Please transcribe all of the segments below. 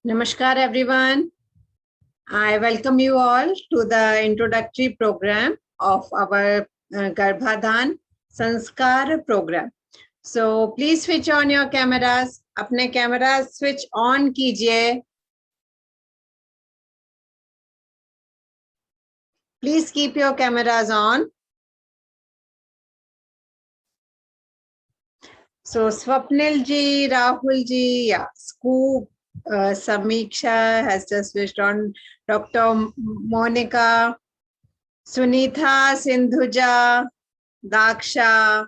Namaskar everyone. I welcome you all to the introductory program of our Garbhadhan Sanskar program. So please switch on your cameras. अपने cameras switch on कीजिए. Please keep your cameras on. So Swapnil ji, Rahul ji, yeah, Scoop, Samiksha has just switched on. Dr. Monica, Sunitha, Sindhuja, Daksha,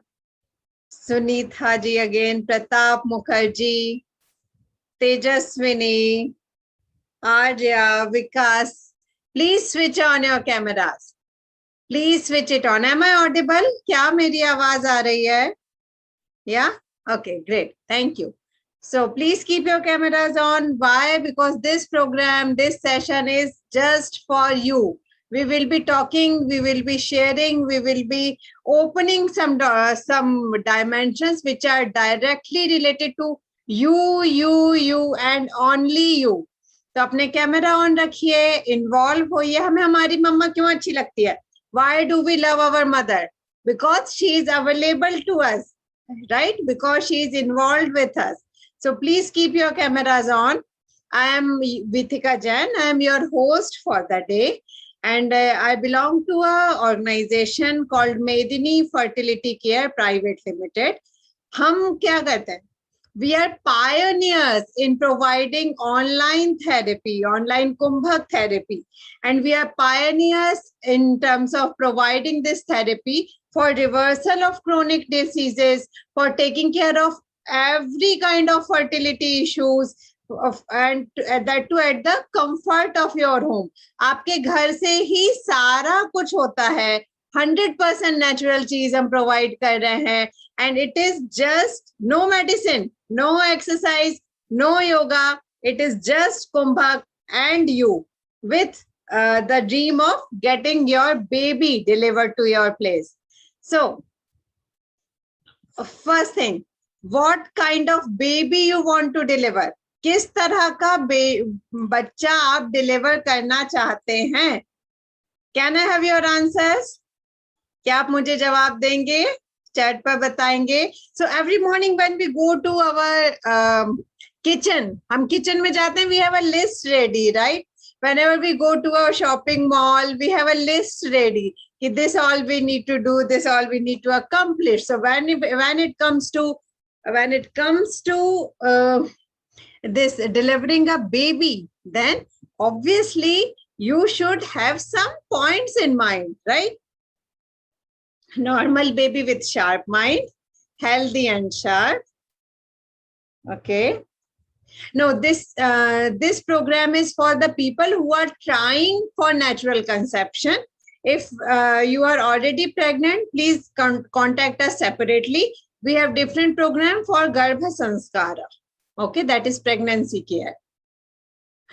Sunitha ji again, Pratap Mukherjee, Tejaswini, Arya, Vikas. Please switch on your cameras. Please switch it on. Am I audible? क्या मेरी आवाज आ रही है? Yeah? Okay, great. Thank you. So please keep your cameras on. Why? Because this program, this session is just for you. We will be talking, we will be sharing, we will be opening some dimensions which are directly related to you and only you. तो अपने camera on रखिए, involve होइए. हमें हमारी मम्मा क्यों अच्छी लगती है? Why do we love our mother? Because she is available to us, right? Because she is involved with us. So please keep your cameras on. I am Vithika Jain. I am your host for the day. And I belong to an organization called Medini Fertility Care Private Limited. हम क्या करते हैं? We are pioneers in providing online therapy, online Kumbhak therapy. And we are pioneers in terms of providing this therapy for reversal of chronic diseases, for taking care of every kind of fertility issues, and that too at the comfort of your home. आपके घर से ही सारा कुछ होता है. 100% natural चीज हम provide कर रहे हैं. And it is just no medicine, no exercise, no yoga. It is just Kumbhak and you with the dream of getting your baby delivered to your place. So, first thing, what kind of baby you want to deliver? किस तरह का बच्चा आप deliver करना चाहते हैं? Can I have your answers? क्या आप मुझे जवाब देंगे? Chat पर बताएंगे. So every morning when we go to our kitchen, हम kitchen में जाते हैं, we have a list ready, right? Whenever we go to our shopping mall, we have a list ready. This all we need to do, this all we need to accomplish. So when it comes to this delivering a baby, then obviously you should have some points in mind, right? Normal baby with sharp mind, healthy and sharp. Okay. No, this program is for the people who are trying for natural conception. If you are already pregnant, please contact us separately. We have different program for Garbha Sanskara. Okay, that is pregnancy care.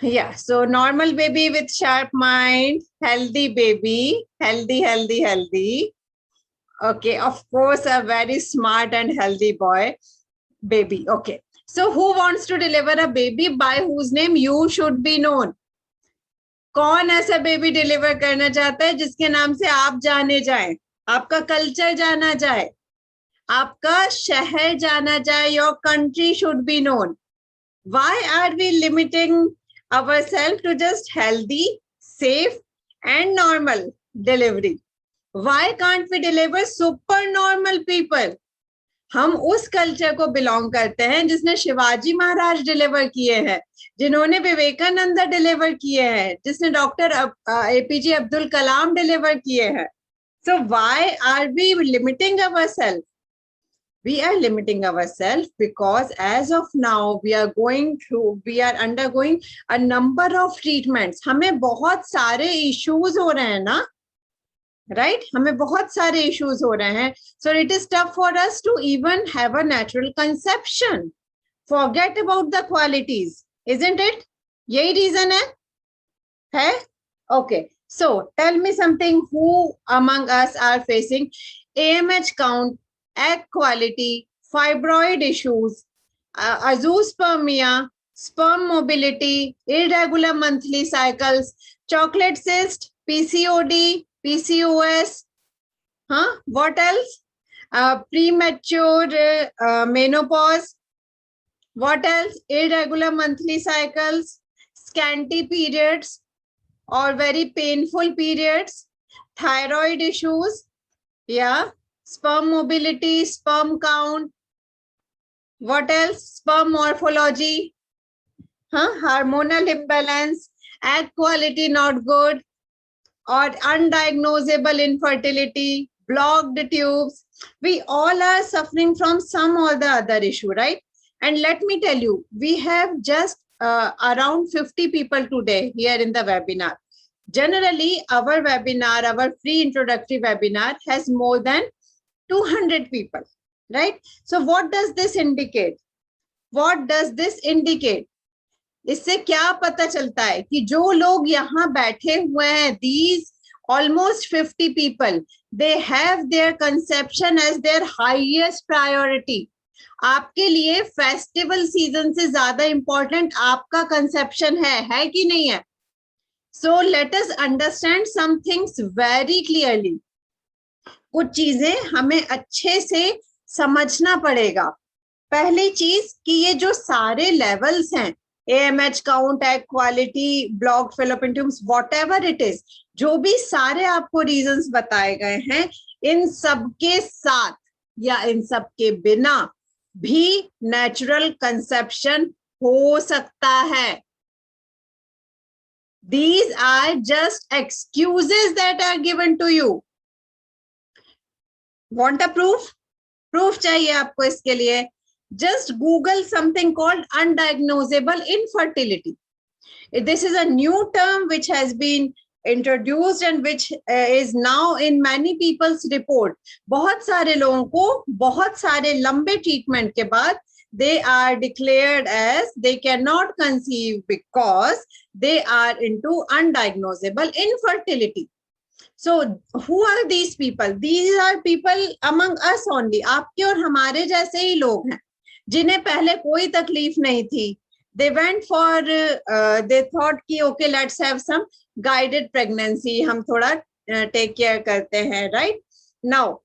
Yeah, so normal baby with sharp mind, healthy baby, healthy. Okay, of course, a very smart and healthy baby. Okay. So who wants to deliver a baby by whose name you should be known? कौन ऐसा baby deliver करना चाहता है जिसके नाम से आप जाने जाएं, आपका कल्चर जाना जाए, आपका शहर जाना जाए? Your country should be known. Why are we limiting ourselves to just healthy, safe and normal delivery? Why can't we deliver super normal people? हम उस कल्चर को बिलोंग करते हैं जिसने शिवाजी महाराज डिलीवर किए हैं, जिन्होंने विवेकानंद डिलीवर किए हैं, जिसने doctor APJ Abdul Kalam deliver किए हैं. So why are we limiting ourselves? We are limiting ourselves because as of now we are undergoing a number of treatments. हमें बहुत सारे issues हो रहे हैं ना, right? हमें बहुत सारे issues हो रहे हैं. So it is tough for us to even have a natural conception. Forget about the qualities, isn't it? यही reason है? Okay. So tell me something. Who among us are facing AMH count, egg quality, fibroid issues, azoospermia, sperm mobility, irregular monthly cycles, chocolate cyst, PCOD, PCOS, what else? Premature menopause, what else? Irregular monthly cycles, scanty periods or very painful periods, thyroid issues, yeah, sperm mobility, sperm count, what else? Sperm morphology, hormonal imbalance, egg quality not good, or undiagnosable infertility, blocked tubes. We all are suffering from some or the other issue, right? And let me tell you, we have just around 50 people today here in the webinar. Generally, our webinar, our free introductory webinar has more than 200 people, right? So what does this indicate? What does this indicate? इससे क्या पता चलता है कि जो लोग यहाँ बैठे हुए हैं, these almost 50 people, they have their conception as their highest priority. आपके लिए फेस्टिवल सीजन से ज्यादा इंपॉर्टेंट आपका कंसेप्शन है कि नहीं है? So let us understand some things very clearly. कुछ चीजें हमें अच्छे से समझना पड़ेगा. पहली चीज कि ये जो सारे लेवल्स हैं, AMH count, egg quality, blocked fallopian tubes, whatever it is, जो भी सारे आपको रीजंस बताए गए हैं, इन सब के साथ या इन सब के बिना भी नेचुरल कंसेप्शन हो सकता है. These are just excuses that are given to you. Want a proof? Proof चाहिए आपको इसके लिए. Just Google something called undiagnosable infertility. This is a new term which has been introduced and which is now in many people's report. बहुत सारे लोगों को बहुत सारे लंबे ट्रीटमेंट के बाद they are declared as they cannot conceive because they are into undiagnosable infertility. So who are these people? These are people among us only. आपके और हमारे जैसे ही लोग हैं जिन्हें पहले कोई तकलीफ नहीं थी. They went for they thought कि okay, let's have some guided pregnancy, हम थोड़ा take care करते हैं, right? Now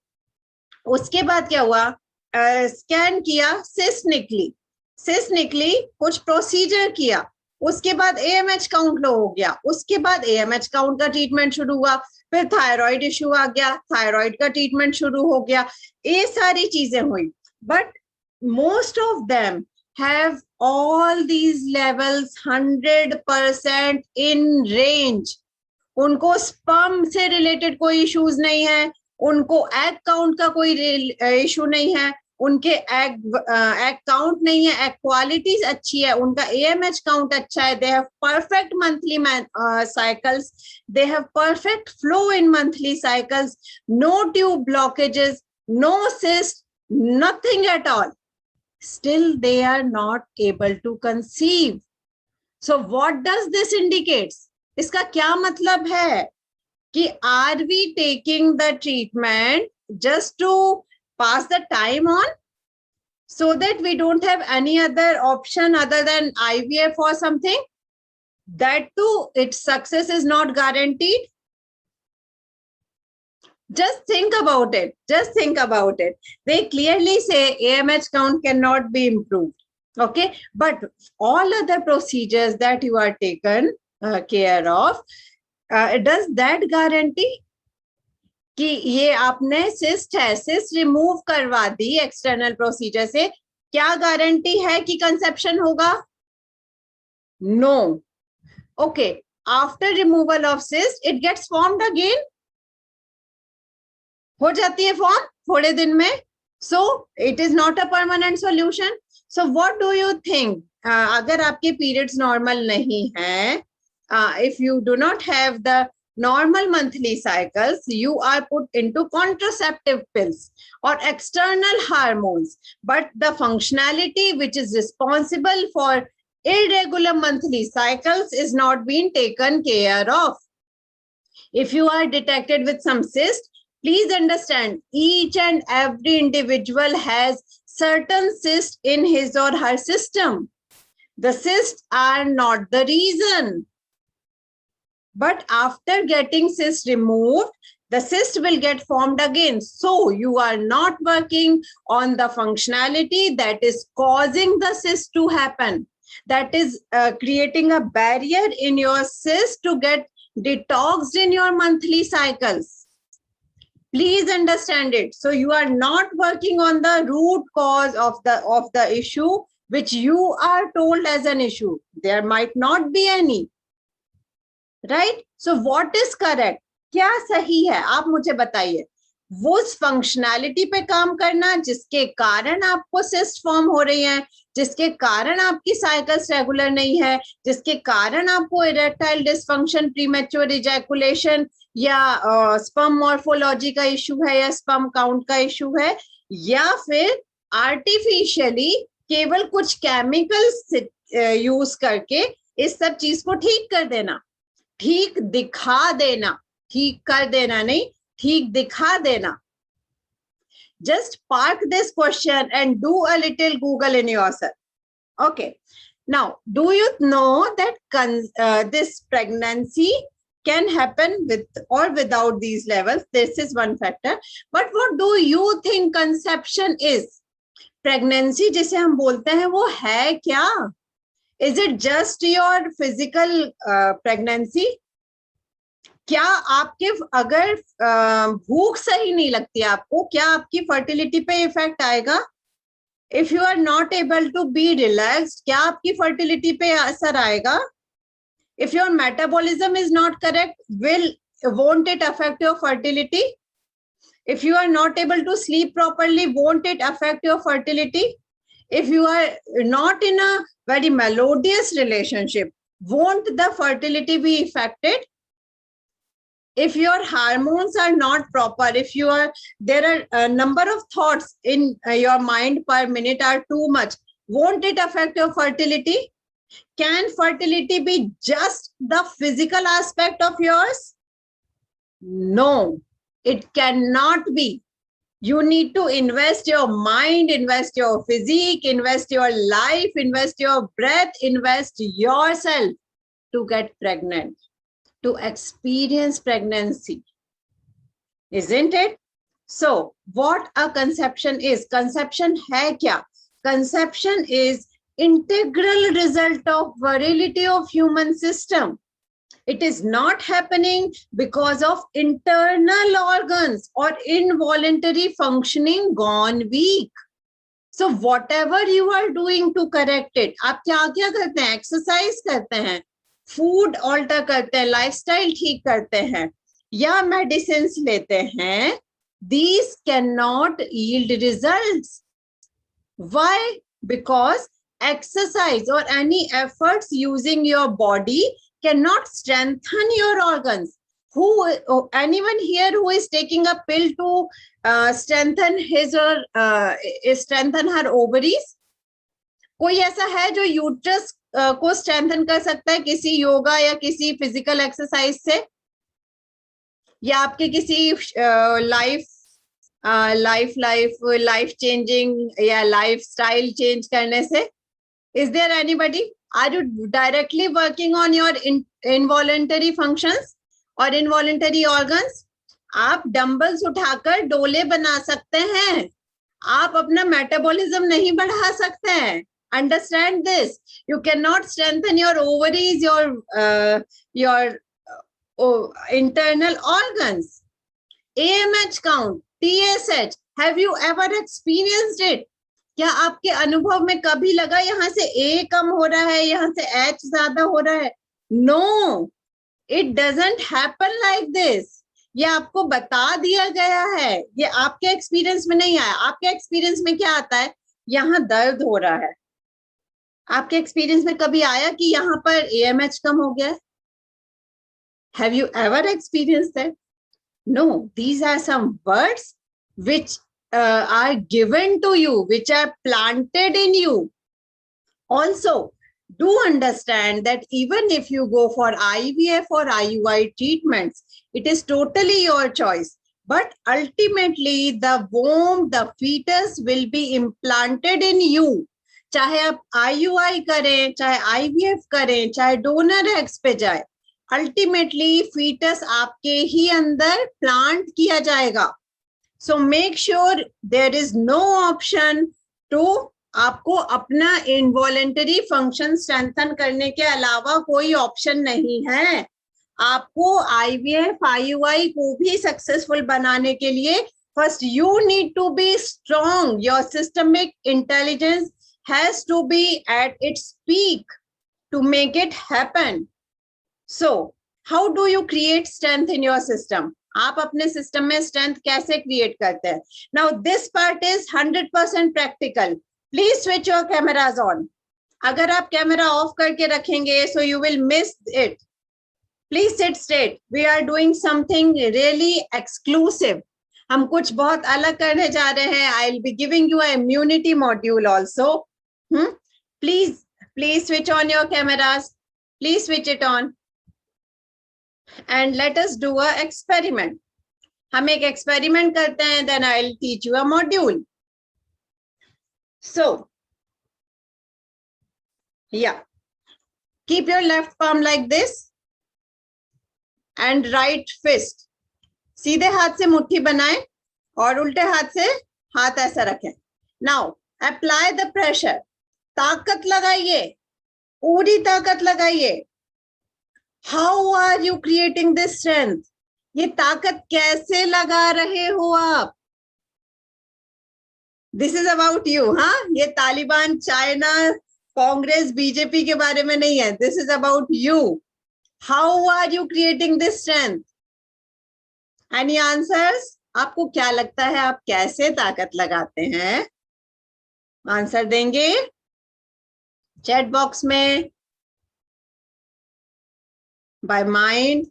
उसके बाद क्या हुआ? स्कैन किया, सिस्ट निकली, कुछ प्रोसीजर किया, उसके बाद AMH काउंट लो हो गया, उसके बाद AMH काउंट का ट्रीटमेंट शुरू हुआ, फिर थायराइड इशू आ गया, थायराइड का ट्रीटमेंट शुरू हो गया, ये सारी चीजें हुई. But most of them have all these levels 100% in range. उनको स्पर्म से रिलेटेड कोई इश्यूज नहीं है, उनको एग काउंट का कोई इशू नहीं है, उनके एग काउंट नहीं है, एग क्वालिटीज अच्छी है, उनका AMH काउंट अच्छा है, they have perfect monthly cycles, they have perfect flow in monthly cycles, no tube blockages, no cyst, nothing at all. Still they are not able to conceive. So what does this indicate? इसका क्या मतलब है कि are we taking the treatment just to pass the time on? so that we don't have any other option other than IVF or something. That too, its success is not guaranteed. Just think about it. Just think about it. They clearly say AMH count cannot be improved. Okay, but all other procedures that you are taken care of, does that guarantee कि ये आपने cyst है, cyst remove करवा the external procedure से, क्या guarantee है कि conception होगा? No. Okay, after removal of cyst it gets formed again, हो जाती है फॉर्म थोड़े दिन में. So it is not a permanent solution. So what do you think, अगर आपके पीरियड्स नॉर्मल नहीं है, if you do not have the normal monthly cycles, you are put into contraceptive pills or external hormones, but the functionality which is responsible for irregular monthly cycles is not being taken care of. If you are detected with some cyst, please understand each and every individual has certain cyst in his or her system. The cysts are not the reason. But after getting cyst removed, the cyst will get formed again. So you are not working on the functionality that is causing the cyst to happen. That is creating a barrier in your cyst to get detoxed in your monthly cycles. Please understand it. So you are not working on the root cause of the issue, which you are told as an issue. There might not be any. Right. So what is correct, क्या सही है, आप मुझे बताइए. वो उस functionality पे काम करना जिसके कारण आपको सिस्ट फॉर्म हो रही है, जिसके कारण आपकी साइकिल्स रेगुलर नहीं है, जिसके कारण आपको इरेक्टाइल डिसफंक्शन, प्रीमेच्योर इजैकुलेशन या स्पर्म मॉर्फोलॉजी का इशू है या स्पर्म काउंट का इशू है, या फिर आर्टिफिशियली केवल कुछ केमिकल्स यूज करके इस सब चीज को ठीक कर देना, ठीक दिखा देना, ठीक कर देना नहीं, ठीक दिखा देना. Just park this question and do a little Google in yourself. Okay. Now, do you know that this pregnancy can happen with or without these levels? This is one factor. But what do you think conception is? Pregnancy जिसे हम बोलते हैं वो है क्या? Is it just your physical pregnancy? क्या आपके अगर भूख सही नहीं लगती आपको, क्या आपकी फर्टिलिटी पे इफेक्ट आएगा? If you are not able to be relaxed, क्या आपकी फर्टिलिटी पे असर आएगा? If your metabolism is not correct, won't it affect your fertility? If you are not able to sleep properly, won't it affect your fertility? If you are not in a very melodious relationship, won't the fertility be affected? If your hormones are not proper, if there are a number of thoughts in your mind per minute are too much, won't it affect your fertility? Can fertility be just the physical aspect of yours? No, it cannot be. You need to invest your mind, invest your physique, invest your life, invest your breath, invest yourself to get pregnant, to experience pregnancy. Isn't it? So, what a conception is. Conception hai kya? Conception is integral result of virility of human system. It is not happening because of internal organs or involuntary functioning gone weak. So whatever you are doing to correct it, आप क्या क्या करते हैं? Exercise करते हैं, food alter करते हैं, lifestyle ठीक करते हैं, या मेडिसिन लेते हैं. These cannot yield results. Why? Because exercise or any efforts using your body cannot strengthen your organs. Anyone here who is taking a pill to strengthen his or strengthen her ovaries? कोई ऐसा है जो uterus को strengthen कर सकता है किसी योगा या किसी फिजिकल एक्सरसाइज से, या आपके किसी लाइफ लाइफ चेंजिंग या लाइफ स्टाइल चेंज करने से? Is there anybody? Are you directly working on your involuntary functions और इनवॉलंटरी ऑर्गन्स? आप डंबल्स उठाकर डोले बना सकते हैं, आप अपना मेटाबॉलिज्म नहीं बढ़ा सकते हैं. Understand this. You cannot strengthen your ovaries, your internal organs. AMH count, TSH. Have you ever experienced it? क्या आपके अनुभव में कभी लगा यहाँ से A कम हो रहा है, यहाँ से H ज्यादा हो रहा है? No, it doesn't happen like this. ये आपको बता दिया गया है, ये आपके एक्सपीरियंस में नहीं आया. आपके एक्सपीरियंस में क्या आता है? यहाँ दर्द हो रहा है. आपके एक्सपीरियंस में कभी आया कि यहाँ पर AMH कम हो गया? Have you ever experienced that? No, these are some words which are given to you, which are planted in you. Also, do understand that even if you go for IVF or IUI treatments, it is totally your choice. But ultimately, the womb, the fetus will be implanted in you. चाहे आप IUI करें, चाहे IVF करें, चाहे donor eggs पे जाए, ultimately foetus आपके ही अंदर प्लांट किया जाएगा. So make sure there is no option to, आपको अपना इनवॉलेंटरी फंक्शन स्ट्रेंथन करने के अलावा कोई ऑप्शन नहीं है. आपको IVF IUI को भी सक्सेसफुल बनाने के लिए first you need to be strong. Your systemic intelligence has to be at its peak to make it happen. So, how do you create strength in your system? आप अपने system में strength कैसे create करते हैं? Now, this part is 100% practical. Please switch your cameras on. अगर आप camera off करके रखेंगे, so you will miss it. Please sit straight. We are doing something really exclusive. हम कुछ बहुत अलग करने जा रहे हैं. I'll be giving you an immunity module also. Please switch on your cameras. Please switch it on. And let us do an experiment. हम एक experiment करते हैं, then I'll teach you a module. So, yeah. Keep your left palm like this. And right fist. सीधे हाथ से मुट्ठी बनाएं और उल्टे हाथ से हाथ ऐसा रखें. Now, apply the pressure. ताकत लगाइए, पूरी ताकत लगाइए. How are you creating this strength? ये ताकत कैसे लगा रहे हो आप? This is about you, हाँ? ये तालिबान, चाइना, कांग्रेस, बीजेपी के बारे में नहीं है. This is about you. How are you creating this strength? Any answers? आपको क्या लगता है आप कैसे ताकत लगाते हैं? आंसर देंगे चैट बॉक्स में. By mind.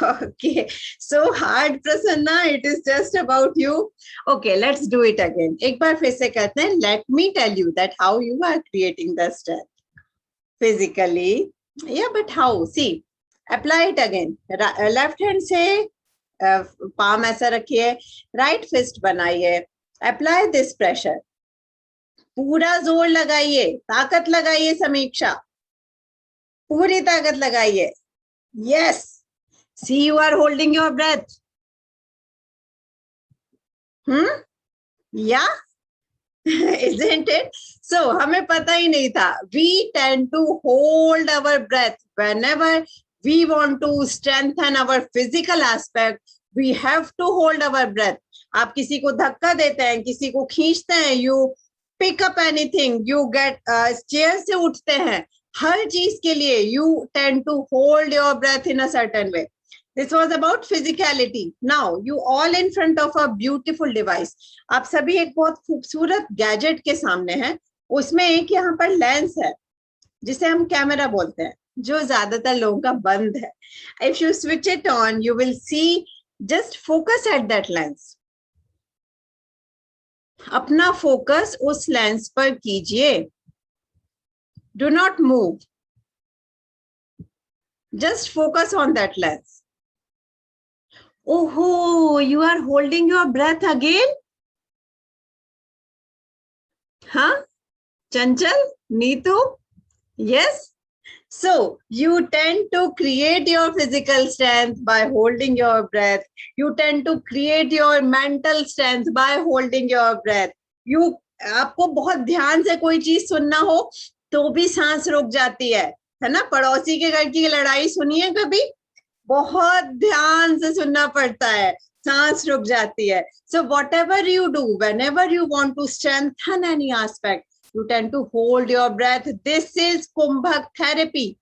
Okay, so hard, Prasanna. It is just about you. Okay, let's do it again. एक बार फिर से करते हैं. Let me tell you that how you are creating the strength physically. Yeah, but how? See, apply it again. Left hand से palm ऐसा रखिए. Right fist बनाइए. Apply this pressure. पूरा जोर लगाइए, ताकत लगाइए. समीक्षा, पूरी ताकत लगाइए. Yes. See, you are holding your breath. Yeah. Isn't it? So, हमें पता ही नहीं था. We tend to hold our breath whenever we want to strengthen our physical aspect. We have to hold our breath. आप किसी को धक्का देते हैं, किसी को खींचते हैं, you pick up anything, you get chair से उठते हैं, हर चीज के लिए you tend to hold your breath in a certain way. This was about physicality. Now you all in front of a beautiful device. आप सभी एक बहुत खूबसूरत गैजेट के सामने हैं. उसमें एक यहाँ पर लेंस है जिसे हम कैमरा बोलते हैं, जो ज्यादातर लोगों का बंद है. If you switch it on, you will see, just focus at that lens. अपना फोकस उस लेंस पर कीजिए. Do not move. Just focus on that lens. Oh, you are holding your breath again? Huh? Chanchal? Neetu? Yes? So, you tend to create your physical strength by holding your breath. You tend to create your mental strength by holding your breath. You आपको बहुत ध्यान से कोई चीज सुनना हो तो भी सांस रुक जाती है ना? पड़ोसी के घर की लड़ाई सुनिए कभी? बहुत ध्यान से सुनना पड़ता है, सांस रुक जाती है. So whatever you do, whenever you want to strengthen any aspect, you tend to hold your breath. This is Kumbhak therapy.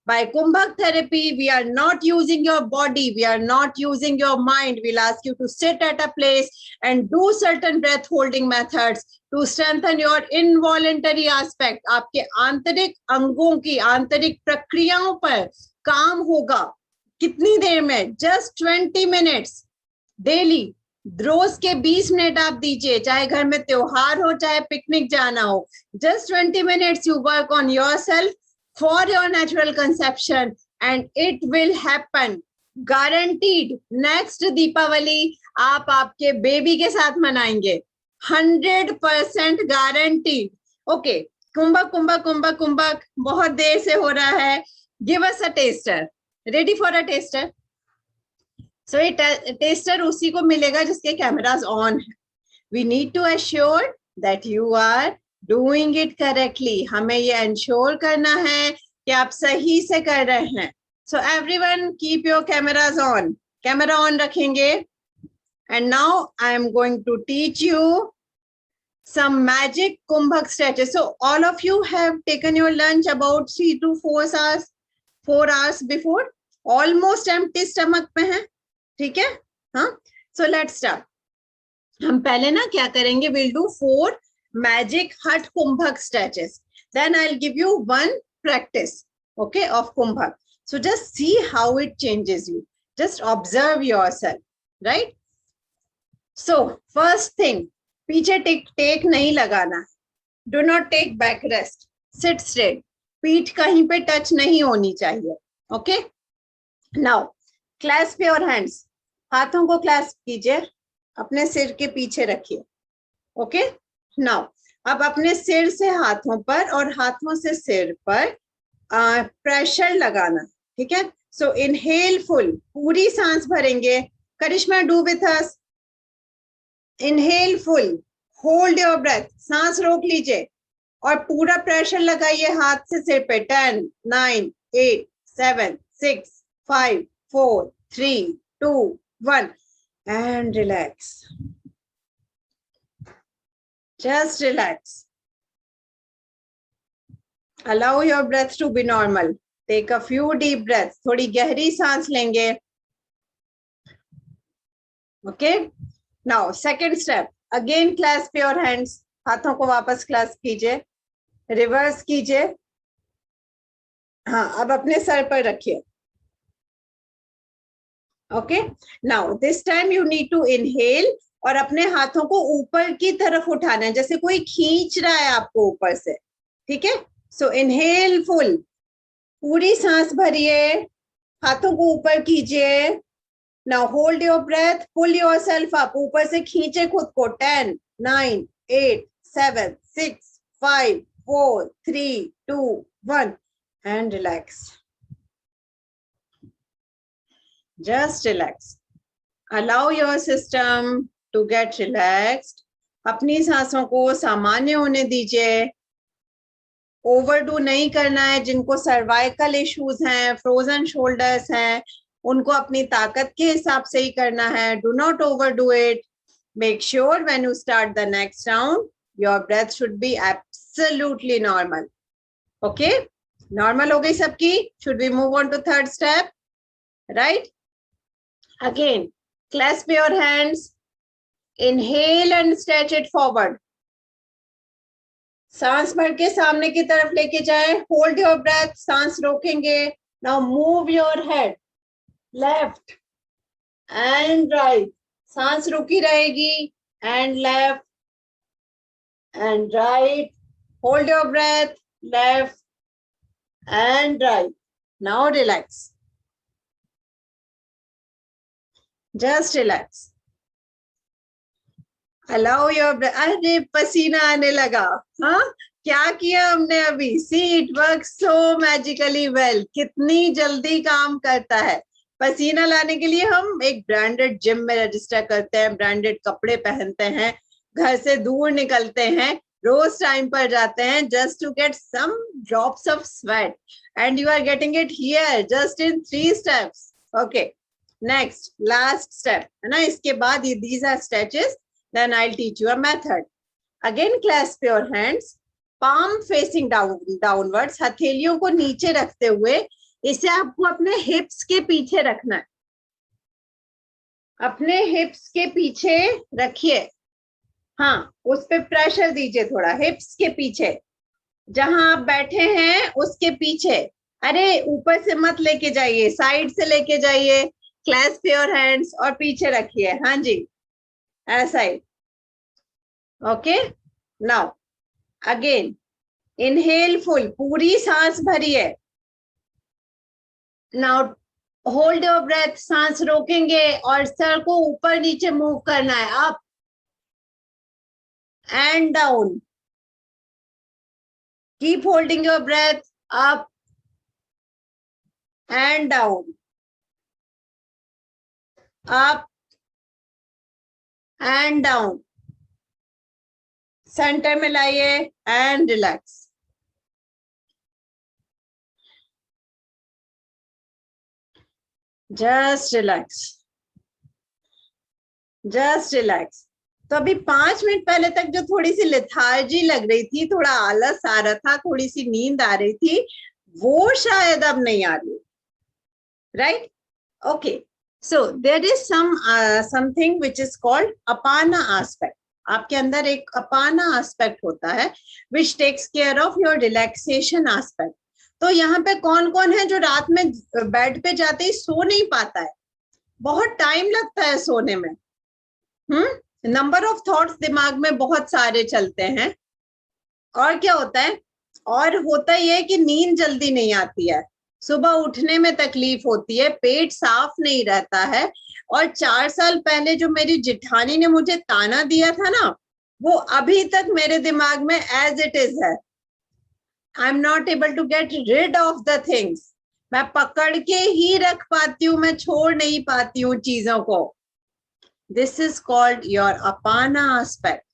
By Kumbhak therapy, we are not using your body, we are not using your mind. We'll ask you to sit at a place and do certain breath holding methods to strengthen your involuntary aspect. आपके आंतरिक अंगों की आंतरिक प्रक्रियाओं पर काम होगा. कितनी देर में? Just 20 minutes daily. रोज के 20 मिनट आप दीजिए, चाहे घर में त्योहार हो चाहे पिकनिक जाना हो. Just 20 minutes you work on yourself for your natural conception and it will happen. Guaranteed. Next Deepawali आप आपके बेबी के साथ मनाएंगे. 100% guaranteed. Okay. कुंभक कुंभक कुंभक कुंभक बहुत देर से हो रहा है. Give us a taster. Ready for a taster? So ये taster उसी को मिलेगा जिसके कैमरास ऑन है. We need to assure that you are doing it correctly. हमें ये ensure करना है कि आप सही से कर रहे हैं. So everyone keep your cameras on. Camera on रखेंगे. And now I am going to teach you some magic Kumbhak stretches. So all of you have taken your lunch about 3 to 4 hours before. Almost empty stomach में है. ठीक है? हाँ? So let's start. हम पहले ना क्या करेंगे? We'll do 4 magic Hat Kumbhak stretches. Then I'll give you one practice, okay, of Kumbhak. So just see how it changes you. Just observe yourself, right? So first thing, पीछे take नहीं लगाना. Do not take back rest. Sit straight. पीठ कहीं पे touch नहीं होनी चाहिए. Okay? Now, clasp your hands. हाथों को क्लैस्प कीजिए, अपने सिर के पीछे रखिए. ओके? नाउ अब अपने सिर से हाथों पर और हाथों से सिर पर प्रेशर लगाना. ठीक है? सो इनहेल फुल, पूरी सांस भरेंगे. Karishma, do with us. Inhale full, hold your breath, सांस रोक लीजिए और पूरा प्रेशर लगाइए हाथ से सिर पे. 10, 9, 8, 7, 6, 5, 4, 3, 2, 1 and relax. Just relax. Allow your breath to be normal. Take a few deep breaths. थोड़ी गहरी सांस लेंगे. Okay? Now, second step. Again, clasp your hands. हाथों को वापस क्लास्प कीजिए. रिवर्स कीजिए. हाँ, अब अपने सर पर रखिए. Okay? Now, this time you need to inhale और अपने हाथों को ऊपर की तरफ उठाना है, जैसे कोई खींच रहा है आपको ऊपर से. ठीक है? सो इनहेल फुल, पूरी सांस भरिए, हाथों को ऊपर कीजिए. Now hold your breath, pull yourself up, ऊपर से खींचे खुद को. 10, 9, 8, 7, 6, 5, 4, 3, 2, 1 and relax. Just relax. Allow your system to get relaxed. अपनी सांसों को सामान्य होने दीजिए. ओवरडू नहीं करना है. जिनको सर्वाइकल इश्यूज हैं, फ्रोजन शोल्डर्स हैं, उनको अपनी ताकत के हिसाब से ही करना है. Do not overdo it. Make sure when you start the next round your breath should be absolutely normal. Okay? Normal हो गई सबकी? Should we move on to third step? Right? Again clasp your hands. Inhale and stretch it forward. सांस भर के सामने की तरफ लेके जाए. होल्ड योर ब्रेथ, सांस रोकेंगे. Now move your head left and right. सांस रुकी रहेगी. And left and right. Hold your breath, left and right. Now relax. Just relax. Allow your breath. अरे पसीना आने लगा. हाँ, क्या किया हमने अभी? See, it works so magically well. कितनी जल्दी काम करता है. पसीना लाने के लिए हम एक ब्रांडेड जिम में रजिस्टर करते हैं, ब्रांडेड कपड़े पहनते हैं, घर से दूर निकलते हैं, रोज टाइम पर जाते हैं, just to get some drops of sweat, and you are getting it here just in 3 steps. Okay, next, last step है ना. इसके बाद ये these are stretches. Then I'll teach you a method. Again, clasp your hands, palm facing downwards. हथेलियों को नीचे रखते हुए इसे आपको अपने हिप्स के पीछे रखना है. अपने हिप्स के पीछे रखिए. हाँ, उस पे प्रेशर दीजिए थोड़ा. हिप्स के पीछे, जहां आप बैठे हैं उसके पीछे. अरे ऊपर से मत लेके जाइए, साइड से लेके जाइए. क्लैस्प योर हैंड्स और पीछे रखिए. हाँ जी, ऐसा ही. Okay, now again inhale full, पूरी सांस भरिए. Now hold your breath. सांस रोकेंगे और सर को ऊपर नीचे मूव करना है. Up and down. Keep holding your breath. Up and down. Up and down. Center में लाइए and relax. Just relax, just relax. तो अभी 5 मिनट पहले तक जो थोड़ी सी लेथार्जी लग रही थी, थोड़ा आलस आ रहा था, थोड़ी सी नींद आ रही थी, वो शायद अब नहीं आ रही. Right? Okay, so there is something which is called apana aspect. आपके अंदर एक अपाना एस्पेक्ट होता है which takes care of your relaxation aspect. तो यहाँ पे कौन कौन है जो रात में बेड पे जाते ही सो नहीं पाता है? बहुत टाइम लगता है सोने में. नंबर ऑफ थॉट्स दिमाग में बहुत सारे चलते हैं. और क्या होता है? और होता ही है कि नींद जल्दी नहीं आती है, सुबह उठने में तकलीफ होती है, पेट साफ नहीं रहता है. और 4 साल पहले जो मेरी जिठानी ने मुझे ताना दिया था ना, वो अभी तक मेरे दिमाग में एज इट इज है. I am not able to get rid of the things. मैं पकड़ के ही रख पाती हूँ, मैं छोड़ नहीं पाती हूँ चीजों को. This is called your apana aspect.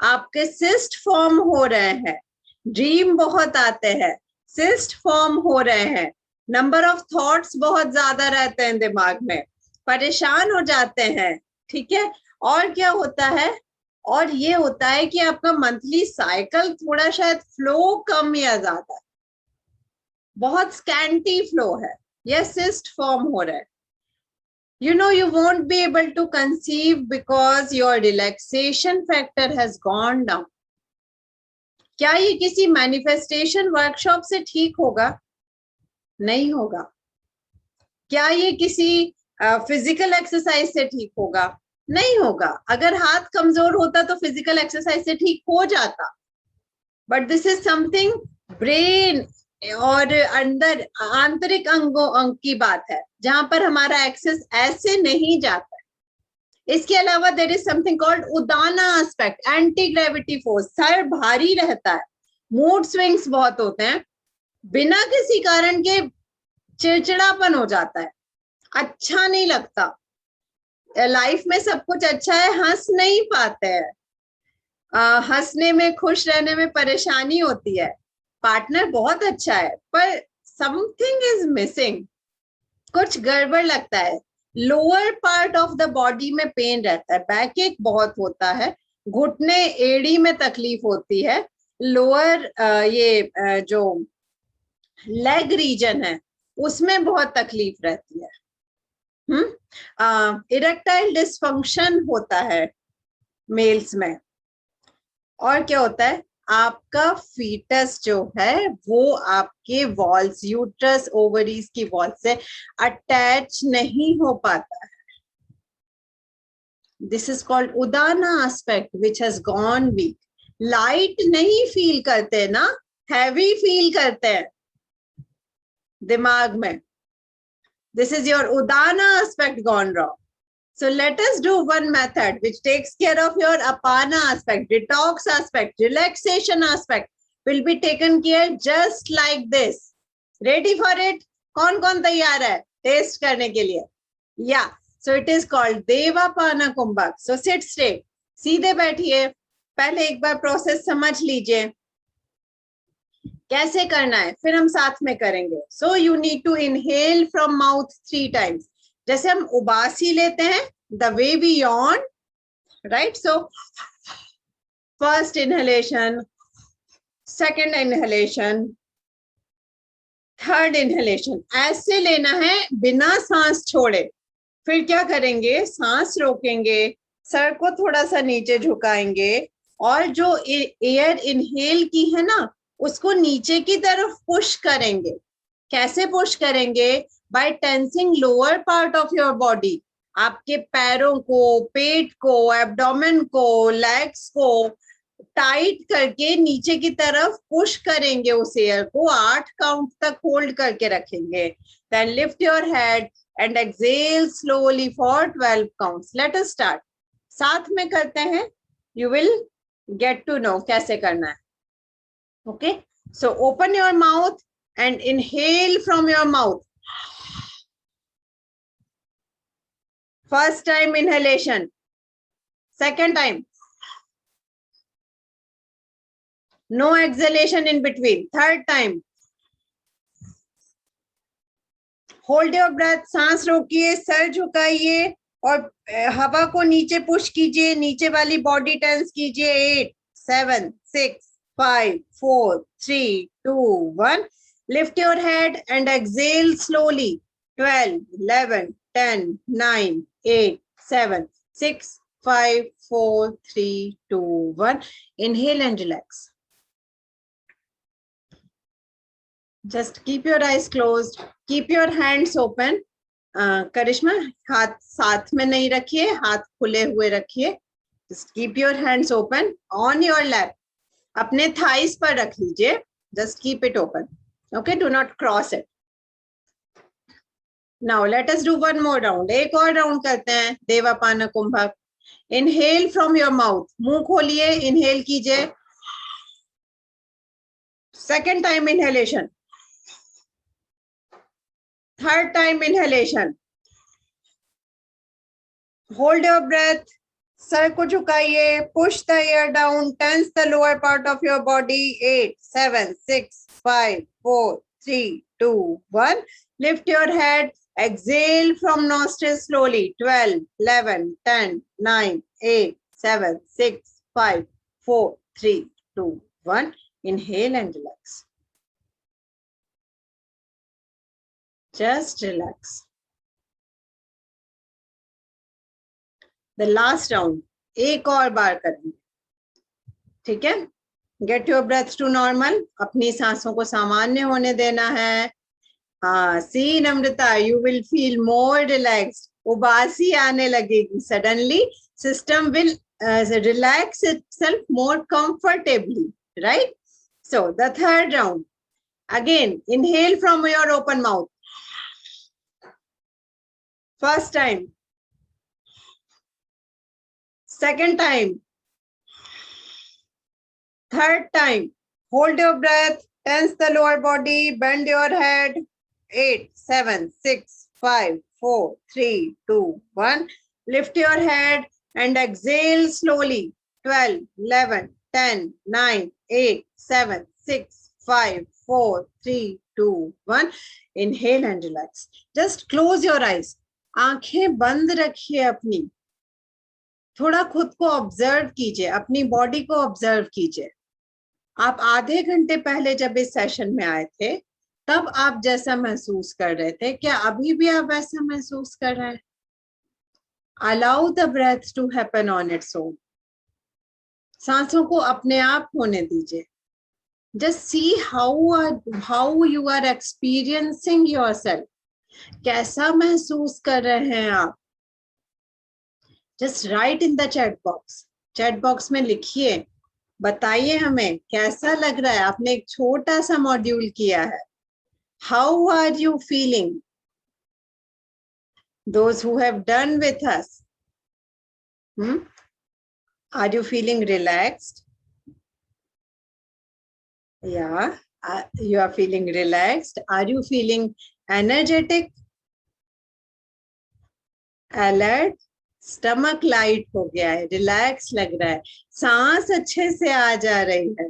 आपके सिस्ट फॉर्म हो रहे हैं, ड्रीम बहुत आते हैं, सिस्ट फॉर्म हो रहे हैं, नंबर ऑफ थॉट्स बहुत ज्यादा रहते हैं दिमाग में, परेशान हो जाते हैं. ठीक है? और क्या होता है? और ये होता है कि आपका मंथली साइकिल थोड़ा शायद फ्लो कम या ज्यादा है, बहुत स्कैंटी फ्लो है, या सिस्ट फॉर्म हो रहा है. You know, you won't be able to conceive because your relaxation factor has gone down. क्या ये किसी मैनिफेस्टेशन वर्कशॉप से ठीक होगा? नहीं होगा. क्या ये किसी फिजिकल एक्सरसाइज से ठीक होगा? नहीं होगा. अगर हाथ कमजोर होता तो फिजिकल एक्सरसाइज से ठीक हो जाता. But this is something brain और अंदर आंतरिक अंगों की बात है, जहां पर हमारा एक्सेस ऐसे नहीं जाता है. इसके अलावा there is something called udana aspect, anti gravity force. सर भारी रहता है, मूड स्विंग्स बहुत होते हैं, बिना किसी कारण के चिड़चिड़ापन हो जाता है, अच्छा नहीं लगता. लाइफ में सब कुछ अच्छा है, हंस नहीं पाते हैं, हंसने में, खुश रहने में परेशानी होती है. पार्टनर बहुत अच्छा है पर समथिंग इज मिसिंग, कुछ गड़बड़ लगता है. Lower part of the body में पेन रहता है, बैक एक बहुत होता है, घुटने एड़ी में तकलीफ होती है, लोअर ये जो लेग रीजन है उसमें बहुत तकलीफ रहती है. इरेक्टाइल डिसफंक्शन होता है मेल्स में. और क्या होता है? आपका फीटस जो है वो आपके वॉल्स, यूट्रस, ओवरीज की वॉल से अटैच नहीं हो पाता है. This is called udana aspect which has gone weak. Light नहीं फील करते ना, हैवी फील करते हैं दिमाग में. This is your udana aspect gone wrong. So let us do one method which takes care of your apana aspect, detox aspect, relaxation aspect will be taken care just like this. Ready for it? कौन तैयार है test करने के लिए? Yeah. So it is called Devapana Kumbhak. So sit straight. सीधे बैठिए. पहले एक बार प्रोसेस समझ लीजिए कैसे करना है, फिर हम साथ में करेंगे. So you need to inhale from mouth 3 times. जैसे हम उबासी लेते हैं, the way we yawn, right? So first inhalation, second inhalation, third inhalation, ऐसे लेना है बिना सांस छोड़े. फिर क्या करेंगे, सांस रोकेंगे, सर को थोड़ा सा नीचे झुकाएंगे और जो एयर इनहेल की है ना उसको नीचे की तरफ पुश करेंगे. कैसे पुश करेंगे? By tensing lower part of your body. आपके पैरों को, पेट को, एब्डोमेन को, लेग्स को टाइट करके नीचे की तरफ पुश करेंगे. उस एयर को 8 काउंट तक होल्ड करके रखेंगे. Then lift your head and exhale slowly for 12 counts. Let us start. साथ में करते हैं, you will get to know कैसे करना है. Okay, so open your mouth and inhale from your mouth. First time inhalation, second time, no exhalation in between. Third time, hold your breath. सांस रोकिए, sir झुकाइए और हवा को नीचे पुश कीजिए, नीचे वाली बॉडी टेंस कीजिए. 8 7 6 5 4 3 2 1. Lift your head and exhale slowly. 12 11 10 9 8 7 6 5 4 3 2 1. Inhale and relax. Just keep your eyes closed. Keep your hands open. करिश्मा, हाथ साथ में नहीं रखिए, हाथ खुले हुए रखिए. Just keep your hands open on your lap. अपने thighs पर रख लीजिए. Just keep it open. Okay, do not cross it. Now let us do one more round. एक और राउंड करते हैं देवापाना कुंभक. Inhale from your mouth. मुंह खोलिए, inhale कीजिए. Second time inhalation. Third time inhalation. Hold your breath. Sir को झुकाइए. Push the air down. Tense the lower part of your body. 8 7 6 5 4 3 2 1. Lift your head. Exhale from nostrils slowly. 12 11 10 9 8 7 6 5 4 3 2 1. Inhale and relax. Just relax. The last round, एक और बार करेंगे. ठीक है? Get your breath to normal. अपनी सांसों को सामान्य होने देना है. हाँ, see Namrata, you will feel more relaxed. उबासी आने लगेगी. Suddenly, system will relax itself more comfortably, right? So the third round. Again, inhale from your open mouth. First time. Second time. Third time. Hold your breath. Tense the lower body. Bend your head. 8 7 6 5 4 3 2 1. Lift your head and exhale slowly. 12 11 10 9 8 7 6 5 4 3 2 1. Inhale and relax. Just close your eyes. आंखें बंद रखिए अपनी. थोड़ा खुद को observe कीजिए, अपनी body को ऑब्जर्व कीजिए. आप आधे घंटे पहले जब इस सेशन में आए थे तब आप जैसा महसूस कर रहे थे, क्या अभी भी आप वैसा महसूस कर रहे हैं? Allow the breath to happen on its own. सांसों को अपने आप होने दीजिए. Just see how you are experiencing yourself. कैसा महसूस कर रहे हैं आप? Just write in the chat box. Chat box में लिखिए, बताइए हमें कैसा लग रहा है. आपने एक छोटा सा मॉड्यूल किया है. How are you feeling? Those who have done with us, Are you feeling relaxed? Yeah, you are feeling relaxed. Are you feeling energetic? Alert? Stomach light हो गया है, रिलैक्स लग रहा है, सांस अच्छे से आ जा रही है,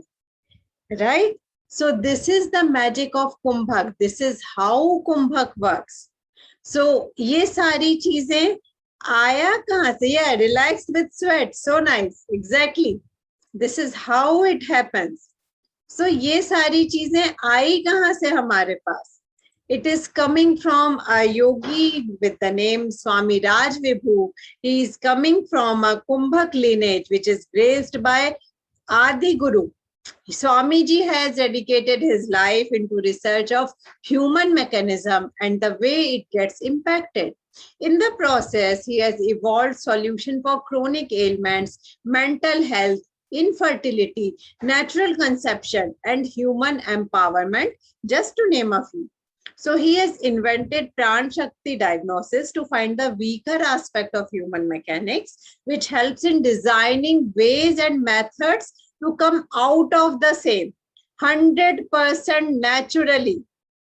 right? So this is the magic of kumbhak. This is how kumbhak works. So ये सारी चीजें आया कहां से? या relax with sweat. So nice. Exactly, this is how it happens. So ये सारी चीजें आई कहां से हमारे पास? It is coming from a yogi with the name Swami Raj Vibhu. He is coming from a Kumbhak lineage, which is graced by Adi Guru. Swamiji has dedicated his life into research of human mechanism and the way it gets impacted. In the process, he has evolved solution for chronic ailments, mental health, infertility, natural conception, and human empowerment, just to name a few. So he has invented Pran Shakti diagnosis to find the weaker aspect of human mechanics, which helps in designing ways and methods to come out of the same 100% naturally.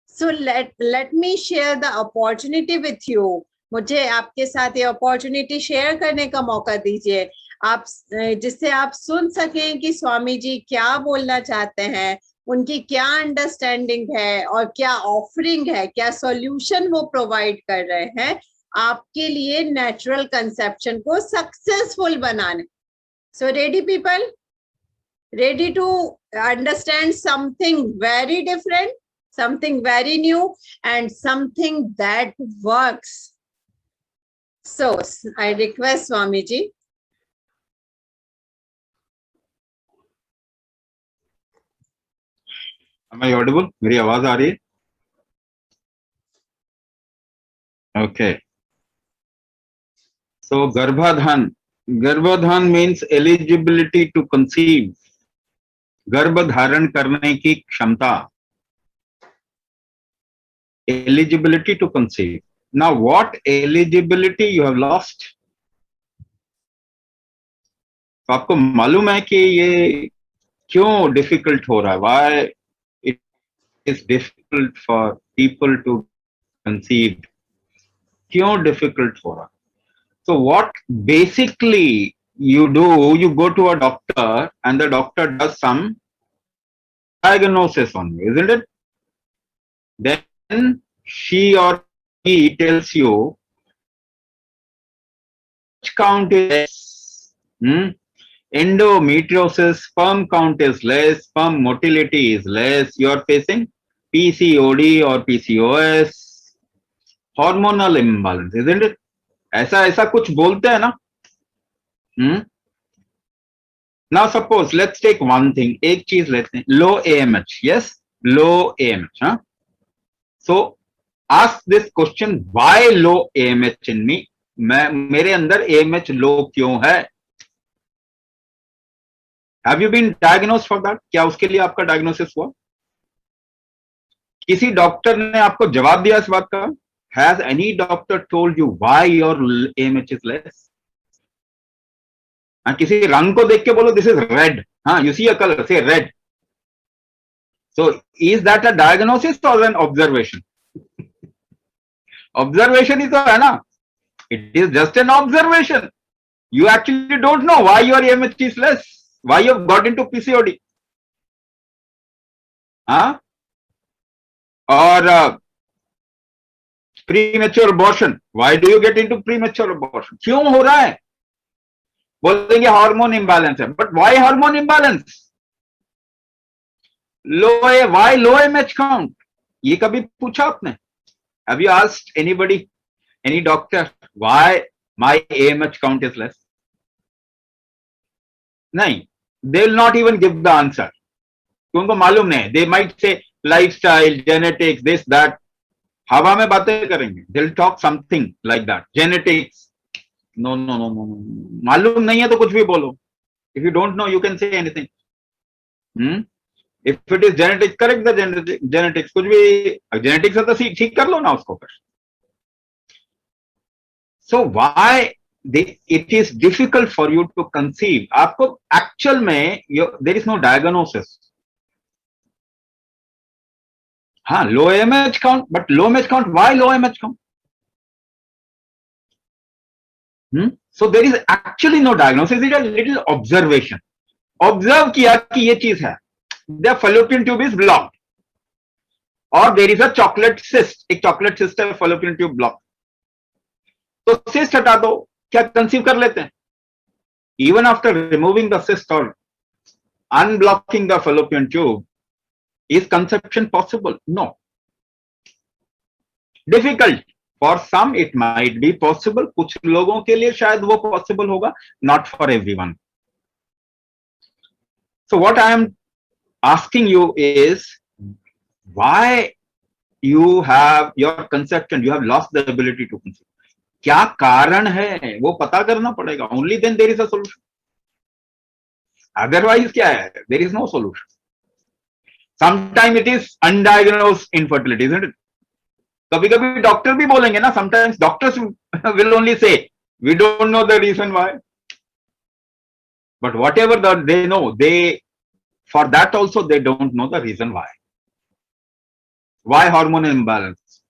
So let me share the opportunity with you. मुझे आपके साथ ये opportunity share करने का मौका दीजिए, आप जिससे आप सुन सकें कि स्वामी जी क्या बोलना चाहते हैं, उनकी क्या अंडरस्टैंडिंग है और क्या ऑफरिंग है, क्या सॉल्यूशन वो प्रोवाइड कर रहे हैं आपके लिए नेचुरल कंसेप्शन को सक्सेसफुल बनाने. So ready people? Ready to understand something very different, something very new, and something that works. So I request Swamiji. Am I audible? मेरी आवाज आ रही है? Okay. So गर्भाधान means eligibility to conceive. गर्भ धारण करने की क्षमता. Eligibility to conceive. Now what eligibility you have lost? तो आपको मालूम है कि ये क्यों डिफिकल्ट हो रहा है? Why it is difficult for people to conceive? क्यों डिफिकल्ट हो रहा है? So what basically you do, you go to a doctor and the doctor does some diagnosis on you, isn't it? Then she or he tells you which count is less. Endometriosis, sperm count is less, sperm motility is less. You are facing PCOD or PCOS, hormonal imbalance, isn't it? ऐसा कुछ बोलते हैं ना. Now suppose let's take one thing. एक चीज लेते हैं, low AMH. Yes, low AMH. Huh? So ask this question: why low AMH in me? मेरे अंदर AMH low क्यों है? Have you been diagnosed for that? क्या उसके लिए आपका डायग्नोसिस हुआ? किसी डॉक्टर ने आपको जवाब दिया इस बात का? Has any doctor told you why your AMH is less? किसी रंग को देख के बोलो this is red. You see a color, say red. So is that a diagnosis or an observation? Observation is है ना? It is just an observation. You actually don't know why your AMH is less, why you have got into PCOD. Or premature abortion. Why do you get into premature abortion? क्यों हो रहा है? बोलेंगे hormone imbalance है, but why hormone imbalance? Why low AMH count? ये कभी पूछा आपने? Have you asked anybody, any doctor, why my AMH count is less? नहीं, they will not even give the answer. उनको मालूम नहीं. They might say lifestyle, genetics, this that. हवा में बातें करेंगे. They will talk something like that. Genetics, no, मालूम नहीं है तो कुछ भी बोलो. If you don't know, you can say anything. If it is genetics, correct the genetics. कुछ भी genetics है तो ठीक कर लो ना उसको फिर. So why it is difficult for you to conceive. आपको actual में there is no diagnosis. हाँ, low AMH count, but low AMH count, why low AMH count? So there is actually no diagnosis. It is a little observation. Observe किया कि ये चीज है. The fallopian tube is blocked, or there is a chocolate cyst. एक chocolate cyst है, fallopian tube blocked. तो cyst हटा दो, क्या conceive कर लेते हैं? Even after removing the cyst or unblocking the fallopian tube, is conception possible? No. Difficult. For some it might be possible. कुछ लोगों के लिए शायद वो possible होगा. Not for everyone. So what I am asking you is, why you have your conception, you have lost the ability to conceive. क्या कारण है वो पता करना पड़ेगा. Only then there is a solution. Otherwise क्या है? There is no solution. Sometimes it is undiagnosed infertility, isn't it? कभी कभी डॉक्टर भी बोलेंगे ना. Sometimes doctors will only say, we don't know the reason why. But whatever they know, for that also they don't know the reason why. Why hormonal imbalance?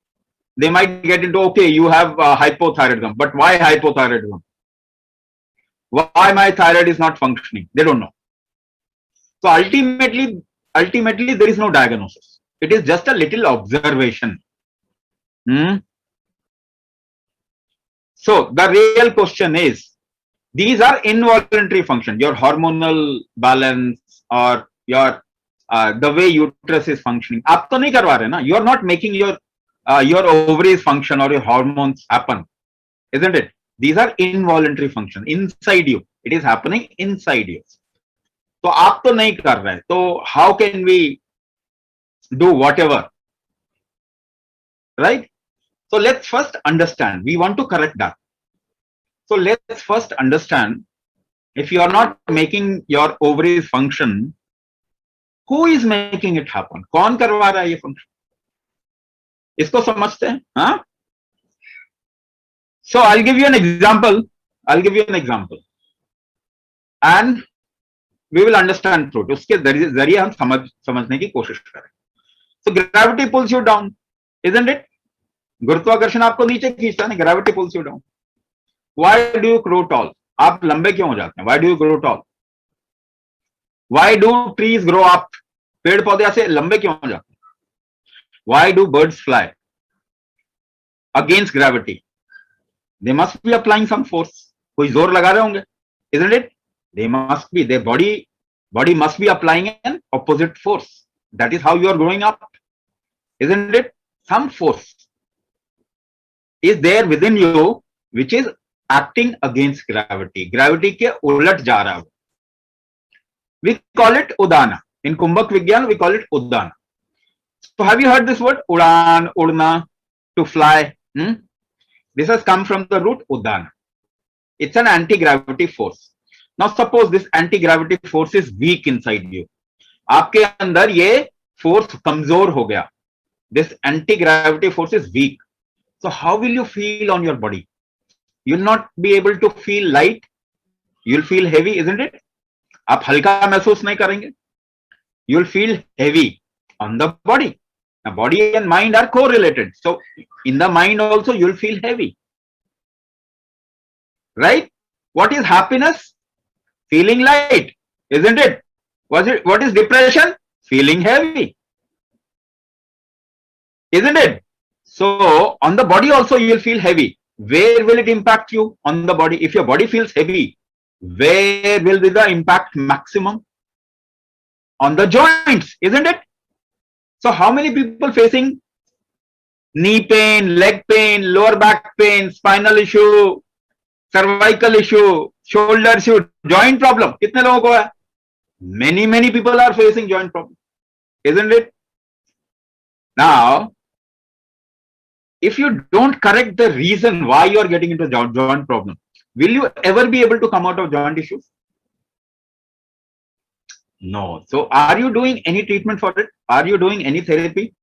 They might get into, okay, you have hypothyroidism, but why hypothyroidism? Why my thyroid is not functioning? They don't know. So ultimately there is no diagnosis. It is just a little observation. So the real question is, these are involuntary functions. Your hormonal balance or your the way uterus is functioning. आप तो नहीं करवा रहे ना. You are not making your ovaries function or your hormones happen, isn't it? These are involuntary functions inside you. It is happening inside you. तो आप तो नहीं कर रहे. तो how can we do whatever? Right? So let's first understand. We want to correct that. So let's first understand, if you are not making your ovaries function, who is making it happen? कौन करवा रहा है ये function? इसको समझते हैं? हाँ? So I'll give you an example. And we will understand through. उसके जरिए हम समझने की कोशिश करें. So gravity pulls you down, isn't it? गुरुत्वाकर्षण आपको नीचे खींचता है ना. Gravity pulls you down. Why do you grow tall? आप लंबे क्यों हो जाते हैं? Why do you grow tall? Why do trees grow up? पेड़ पौधे ऐसे लंबे क्यों हो जाते हैं? Why do birds fly? Against gravity. They must be applying some force. कोई जोर लगा रहे होंगे, isn't it? They must be. Their body must be applying an opposite force. That is how you are growing up, isn't it? Some force is there within you which is acting against gravity. Gravity के उलट जा रहा है. We call it udana. In Kumbhak Vigyan, we call it udana. So have you heard this word? Udan, udna, to fly. This has come from the root udana. It's an anti-gravity force. Now suppose this anti-gravity force is weak inside you. आपके अंदर ये force कमजोर हो गया. This anti-gravity force is weak. So how will you feel on your body? You will not be able to feel light. You will feel heavy, isn't it? आप हल्का महसूस नहीं करेंगे. You will feel heavy on the body. Now body and mind are correlated. So in the mind also you will feel heavy. Right? What is happiness? Feeling light, isn't it? What is depression? Feeling heavy, isn't it? So on the body also you will feel heavy. Where will it impact you on the body? If your body feels heavy, where will be the impact maximum? On the joints, isn't it? So how many people facing knee pain, leg pain, lower back pain, spinal issue, cervical issue, shoulder issue, joint problem? कितने लोगों को है? Many people are facing joint problem, isn't it? Now, if you don't correct the reason why you are getting into joint problem, will you ever be able to come out of joint issues? No. So are you doing any treatment for it? Are you doing any therapy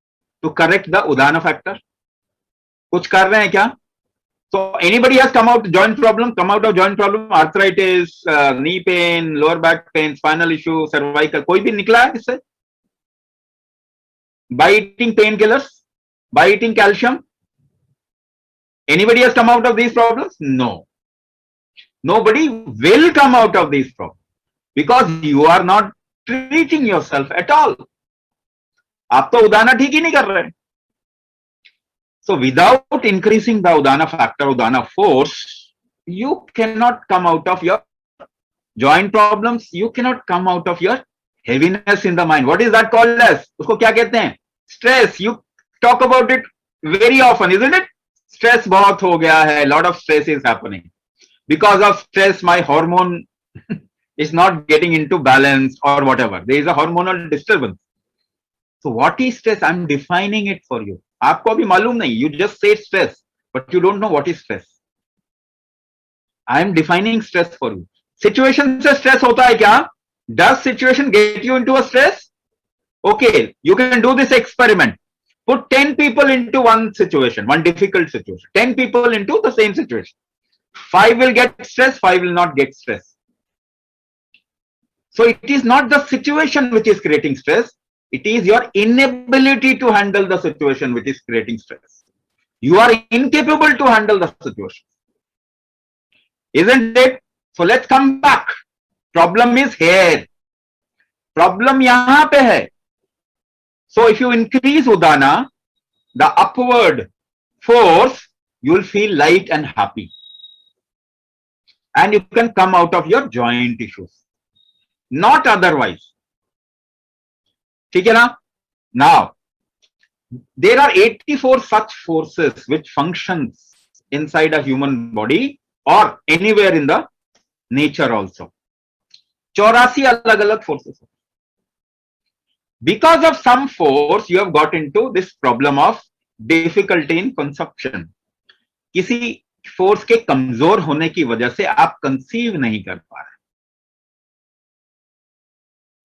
to correct the udana factor? कुछ कर रहे हैं क्या? So anybody has come out joint problem, come out of joint problem, arthritis, knee pain, lower back pain, spinal issue, cervical, कोई भी निकला है इससे? By eating painkillers, by eating calcium, anybody has come out of these problems? No. Nobody will come out of these problems because you are not treating yourself at all. आप तो उदाना ठीक ही नहीं कर रहे. So without increasing the Udana factor, Udana force, you cannot come out of your joint problems. You cannot come out of your heaviness in the mind. What is that called as? उसको क्या कहते हैं? Stress. You talk about it very often, isn't it? Stress बहुत हो गया है. Lot of stress is happening. Because of stress, my hormone is not getting into balance or whatever. There is a hormonal disturbance. So what is stress? I'm defining it for you. आपको अभी मालूम नहीं. You just say stress, but you don't know what is stress. I am defining stress for you. Situation से stress होता है क्या? Does situation get you into a stress? Okay, you can do this experiment. Put 10 people into one situation, one difficult situation. 10 people into the same situation. 5 will get stress, 5 will not get stress. So it is not the situation which is creating stress. It is your inability to handle the situation which is creating stress. You are incapable to handle the situation. Isn't it? So let's come back. Problem is here. Problem yahan pe hai. So if you increase Udana, the upward force, you will feel light and happy. And you can come out of your joint issues. Not otherwise. ठीक है ना? Now, there are 84 such forces which functions inside a human body or anywhere in the nature also. 84 अलग-अलग forces. Because of some force, you have got into this problem of difficulty in conception. किसी force के कमजोर होने की वजह से आप conceive नहीं कर पा रहे.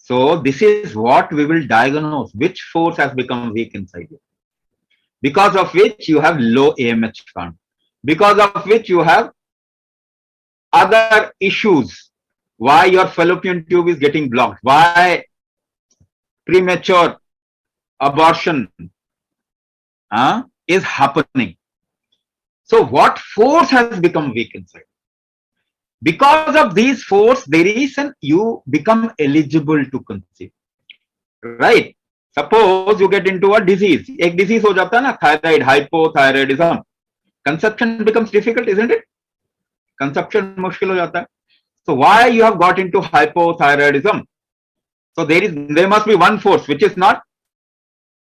So this is what we will diagnose, which force has become weak inside you, because of which you have low AMH count, because of which you have other issues, why your fallopian tube is getting blocked, why premature abortion is happening. So what force has become weak inside? Because of these force, there is you become eligible to conceive, right? Suppose you get into a disease, एक disease हो जाता है ना, thyroid, hypothyroidism, conception becomes difficult, isn't it? Conception मुश्किल हो जाता है. So why you have got into hypothyroidism? So there must be one force which is not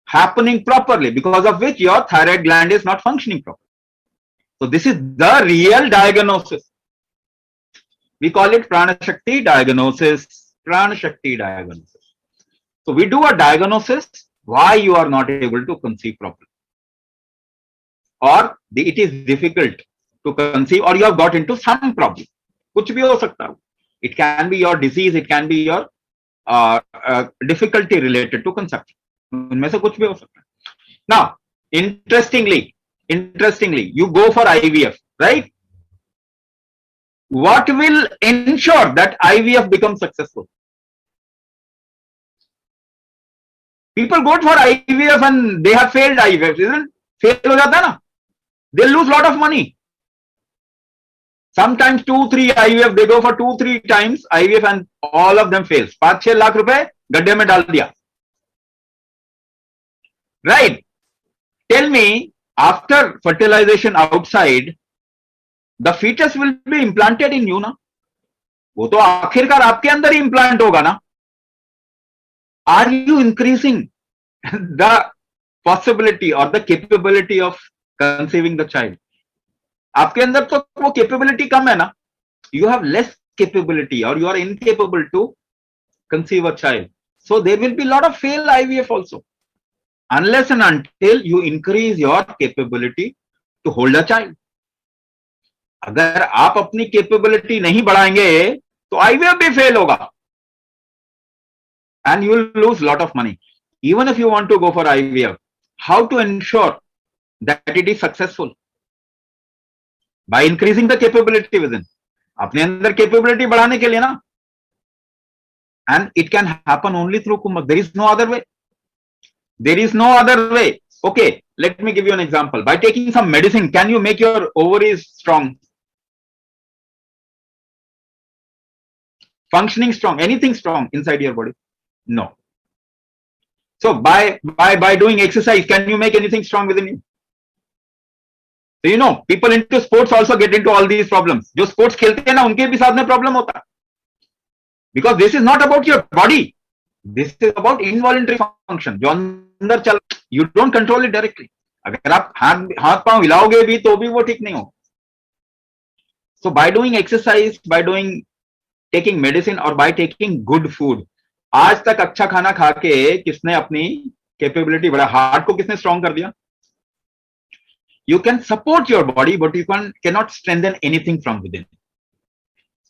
happening properly, because of which your thyroid gland is not functioning properly. So this is the real diagnosis. We call it Prana Shakti diagnosis. Prana Shakti diagnosis. So we do a diagnosis why you are not able to conceive properly, or it is difficult to conceive, or you have got into some problem. कुछ भी हो सकता है. It can be your disease. It can be your difficulty related to conception. उनमें से कुछ भी हो सकता है. Now, interestingly, you go for IVF, right? What will ensure that IVF becomes successful? People go for IVF and they have failed IVF, isn't? Fail हो जाता है ना? They lose lot of money. Sometimes 2-3 IVF, they go for 2-3 times IVF and all of them fails. 5-6 lakh रुपए गड्ढे में डाल दिया. Right? Tell me, after fertilization outside, the fetus will be implanted in you ना? वो तो आखिरकार आपके अंदर ही implant होगा ना? Are you increasing the possibility or the capability of conceiving the child? आपके अंदर तो वो capability कम है ना? You have less capability or you are incapable to conceive a child. So there will be a lot of failed IVF also. Unless and until you increase your capability to hold a child. अगर आप अपनी capability नहीं बढ़ाएंगे तो IVF भी fail होगा. And you will lose lot of money. Even if you want to go for IVF, how to ensure that it is successful? by increasing the capability within. अपने अंदर capability बढ़ाने के लिए ना, and it can happen only through kumbhak. There is no other way. There is no other way. Okay, let me give you an example. By taking some medicine, can you make your ovaries strong? Functioning strong, anything strong inside your body? No. So by doing exercise, can you make anything strong within you? So, you know, people into sports also get into all these problems. जो sports खेलते हैं ना, उनके भी साथ में problem होता है. Because this is not about your body. This is about involuntary function. जो अंदर चल, you don't control it directly. अगर आप हाथ पांव हिलाओगे भी तो भी वो ठीक नहीं हो. So by doing exercise, by taking medicine or by taking good food, आज तक अच्छा खाना खा के किसने अपनी कैपेबिलिटी बढ़ा? हार्ट को किसने स्ट्रॉन्ग कर दिया? You can support your body, but you cannot strengthen anything from within.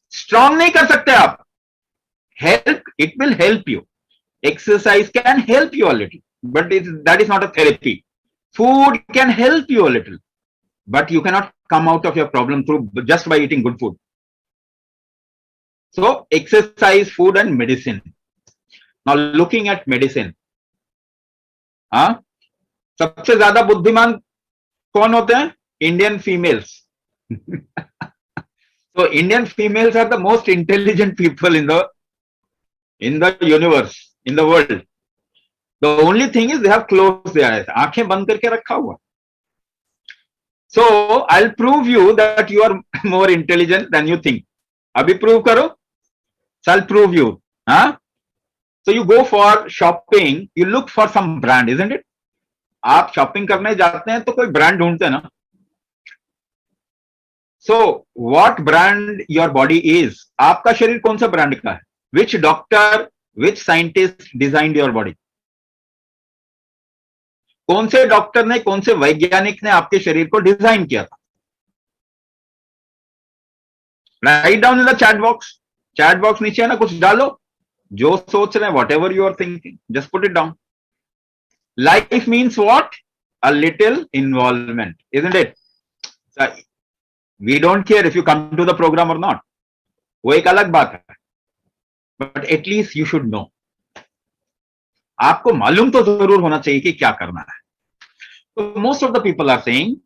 Strong नहीं कर सकते आप. Help, it will help you. Exercise can help you a little, but that is not a therapy. Food can help you a little, but you cannot come out of your problem through just by eating good food. So exercise, food, and medicine. Now looking at medicine, सबसे ज्यादा बुद्धिमान कौन होते हैं? Indian females. So Indian females are the most intelligent people in the universe, in the world. The only thing is they have closed their eyes. आंखें बंद करके रखा हुआ. So I'll prove you that you are more intelligent than you think. अभी prove करो. So I'll prove you. So you go for shopping, you look for some brand, isn't it? आप shopping करने जाते हैं तो कोई brand ढूंढते हैं ना. So what brand your body is? आपका शरीर कौन सा brand का है? Which doctor, which scientist designed your body? कौन से डॉक्टर ने, कौन से वैज्ञानिक ने आपके शरीर को डिजाइन किया था? Write down in the chat box. Chat box नीचे है ना, कुछ डालो. जो सोच रहे हैं, whatever you are thinking, just put it down. Life means what? A little involvement, isn't it? So, we don't care if you come to the program or not. वो एक अलग बात है. But at least you should know. आपको मालूम तो जरूर होना चाहिए कि क्या करना है. So most of the people are saying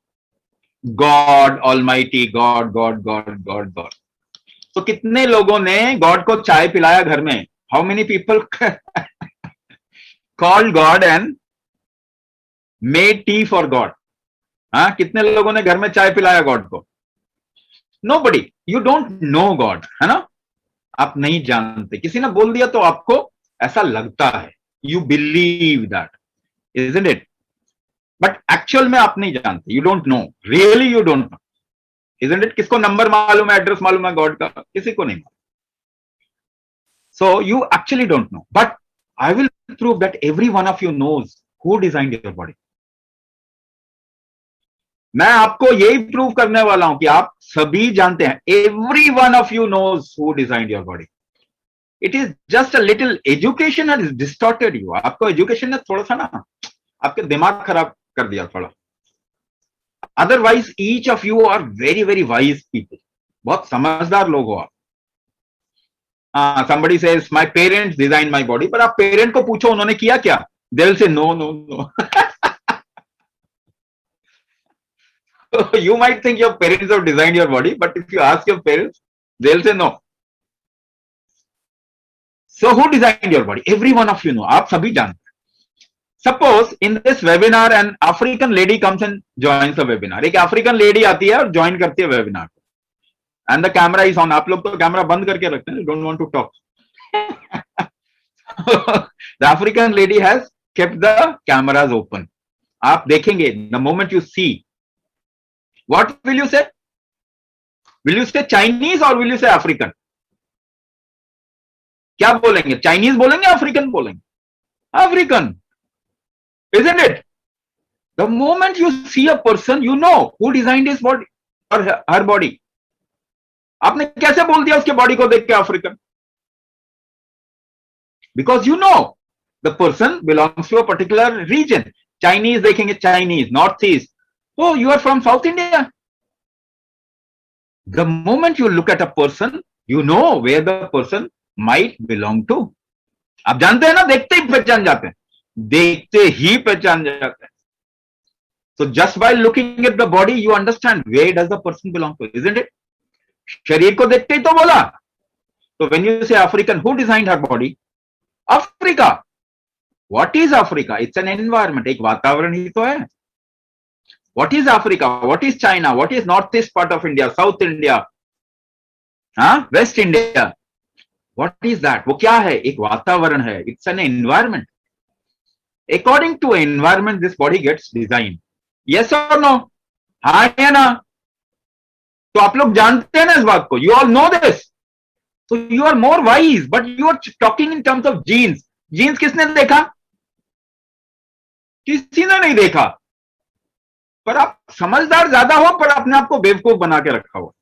God Almighty, God, God, God, God, God. So कितने लोगों ने God को चाय पिलाया घर में? How many people called God and made tea for God? कितने लोगों ने घर में चाय पिलाया God को? Nobody. You don't know God, है ना? आप नहीं जानते. किसी ने बोल दिया तो आपको ऐसा लगता है. You believe that, isn't it? But actual में आप नहीं जानते. You don't know. Really you don't know. Isn't it? किसको नंबर मालूम है, एड्रेस मालूम है गॉड का? किसी को नहीं मालूम. So you actually don't know. But I will prove that every one of you knows who designed your body. मैं आपको यही प्रूव करने वाला हूं कि आप सभी जानते हैं. Every one of you knows who designed your body. It is just a little education has distorted you. आपको एजुकेशन ने थोड़ा सा ना आपके दिमाग खराब कर दिया थोड़ा. Otherwise, each of you are very, very wise people. बहुत समझदार लोग हो आप. Somebody says, my parents designed my body. पर आप पेरेंट को पूछो उन्होंने किया क्या? They will say no, no, no. So you might think your parents have designed your body, but if you ask your parents, they'll say no. So who designed your body? Every one of you know. आप सभी जानते हैं. Suppose in this webinar an African lady comes and joins the webinar. एक African lady आती है और join करती है webinar को. And the camera is on. आप लोग तो कैमरा बंद करके रखते हैं. You don't want to talk. The African lady has kept the cameras open. आप देखेंगे. The moment you see, what will you say? Will you say Chinese or will you say African? क्या बोलेंगे? Chinese बोलेंगे, African बोलेंगे? African, isn't it? The moment you see a person, you know who designed his body or her body. आपने कैसे बोल दिया उसके body को देख के African? Because you know the person belongs to a particular region. Chinese देखेंगे Chinese, Northeast. Oh, you are from South India. The moment you look at a person, you know where the person might belong to. आप जानते हैं ना, देखते ही पहचान जाते हैं, देखते ही पहचान जाते हैं. So just by looking at the body, you understand where does the person belong to, isn't it? शरीर को देखते ही तो बोला. So when you say African, who designed her body? Africa. What is Africa? It's an environment. एक वातावरण ही तो है. What is Africa? What is China? What is northeast part of India? South India? West India? What is that? वो क्या है? एक वातावरण है. It's an environment. According to environment, this body gets designed. Yes or no? हाँ या ना? तो आप लोग जानते हैं ना इस बात को. You all know this. So you are more wise, but you are talking in terms of genes. Genes किसने देखा? किसी ने नहीं देखा. पर आप समझदार ज्यादा हो, पर अपने आप को बेवकूफ बना के रखा हुआ.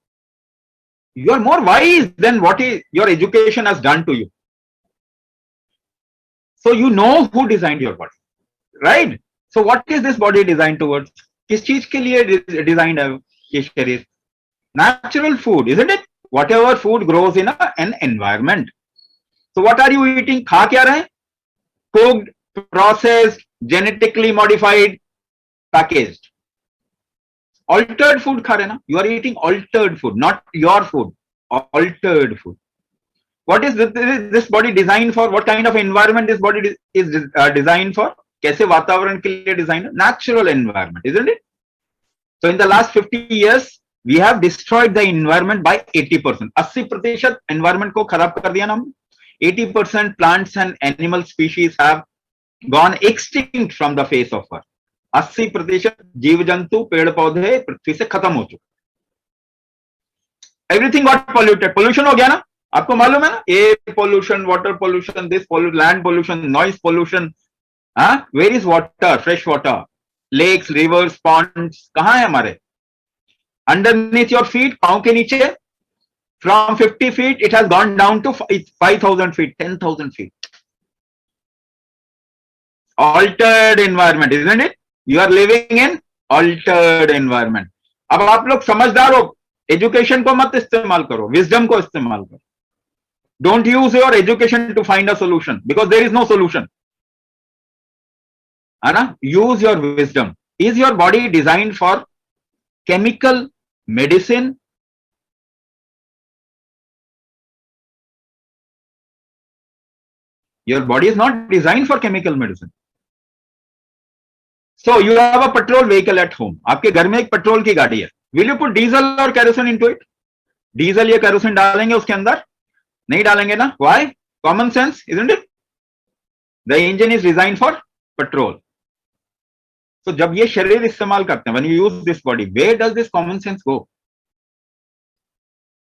You are more wise than what is your education has done to you. So you know who designed your body, right? So what is this body designed towards? किस चीज के लिए डिजाइन है ये शरीर? Natural food, isn't it? Whatever food grows in an environment. So what are you eating? खा क्या रहे हैं? Cooked, processed, genetically modified, packaged. Altered food खा रहे हैं ना? You are eating altered food, not your food. Altered food. What is this body designed for? What kind of environment this body is designed for? कैसे वातावरण के लिए design है? Natural environment, isn't it? So in the last 50 years, we have destroyed the environment by 80%. 80% environment को खराब कर दिया ना हम. 80% plants and animal species have gone extinct from the face of earth. 80% जीव जंतु पेड़ पौधे पृथ्वी से खत्म हो चुके. Everything got polluted. Pollution हो गया ना? आपको मालूम है ना? Air pollution, water pollution, this pollution, land pollution, noise pollution. Where is water? Fresh water, lakes, rivers, ponds. कहाँ है हमारे? Underneath your feet, पांव के नीचे. From 50 feet, it has gone down to 5,000 feet, 10,000 feet. Altered environment, isn't it? You are living in altered environment. अब आप लोग समझदार हो. एजुकेशन को मत इस्तेमाल करो, विजडम को इस्तेमाल करो. Don't use your education to find a solution because there is no solution. है ना? Use your wisdom. Is your body designed for chemical medicine? Your body is not designed for chemical medicine. So you have a petrol vehicle at home. आपके घर में एक petrol की गाड़ी है. Will you put diesel or kerosene into it? Diesel या kerosene डालेंगे उसके अंदर? नहीं डालेंगे ना. Why? Common sense, isn't it? The engine is designed for petrol. So जब ये शरीर इस्तेमाल करते हैं, when you use this body, where does this common sense go?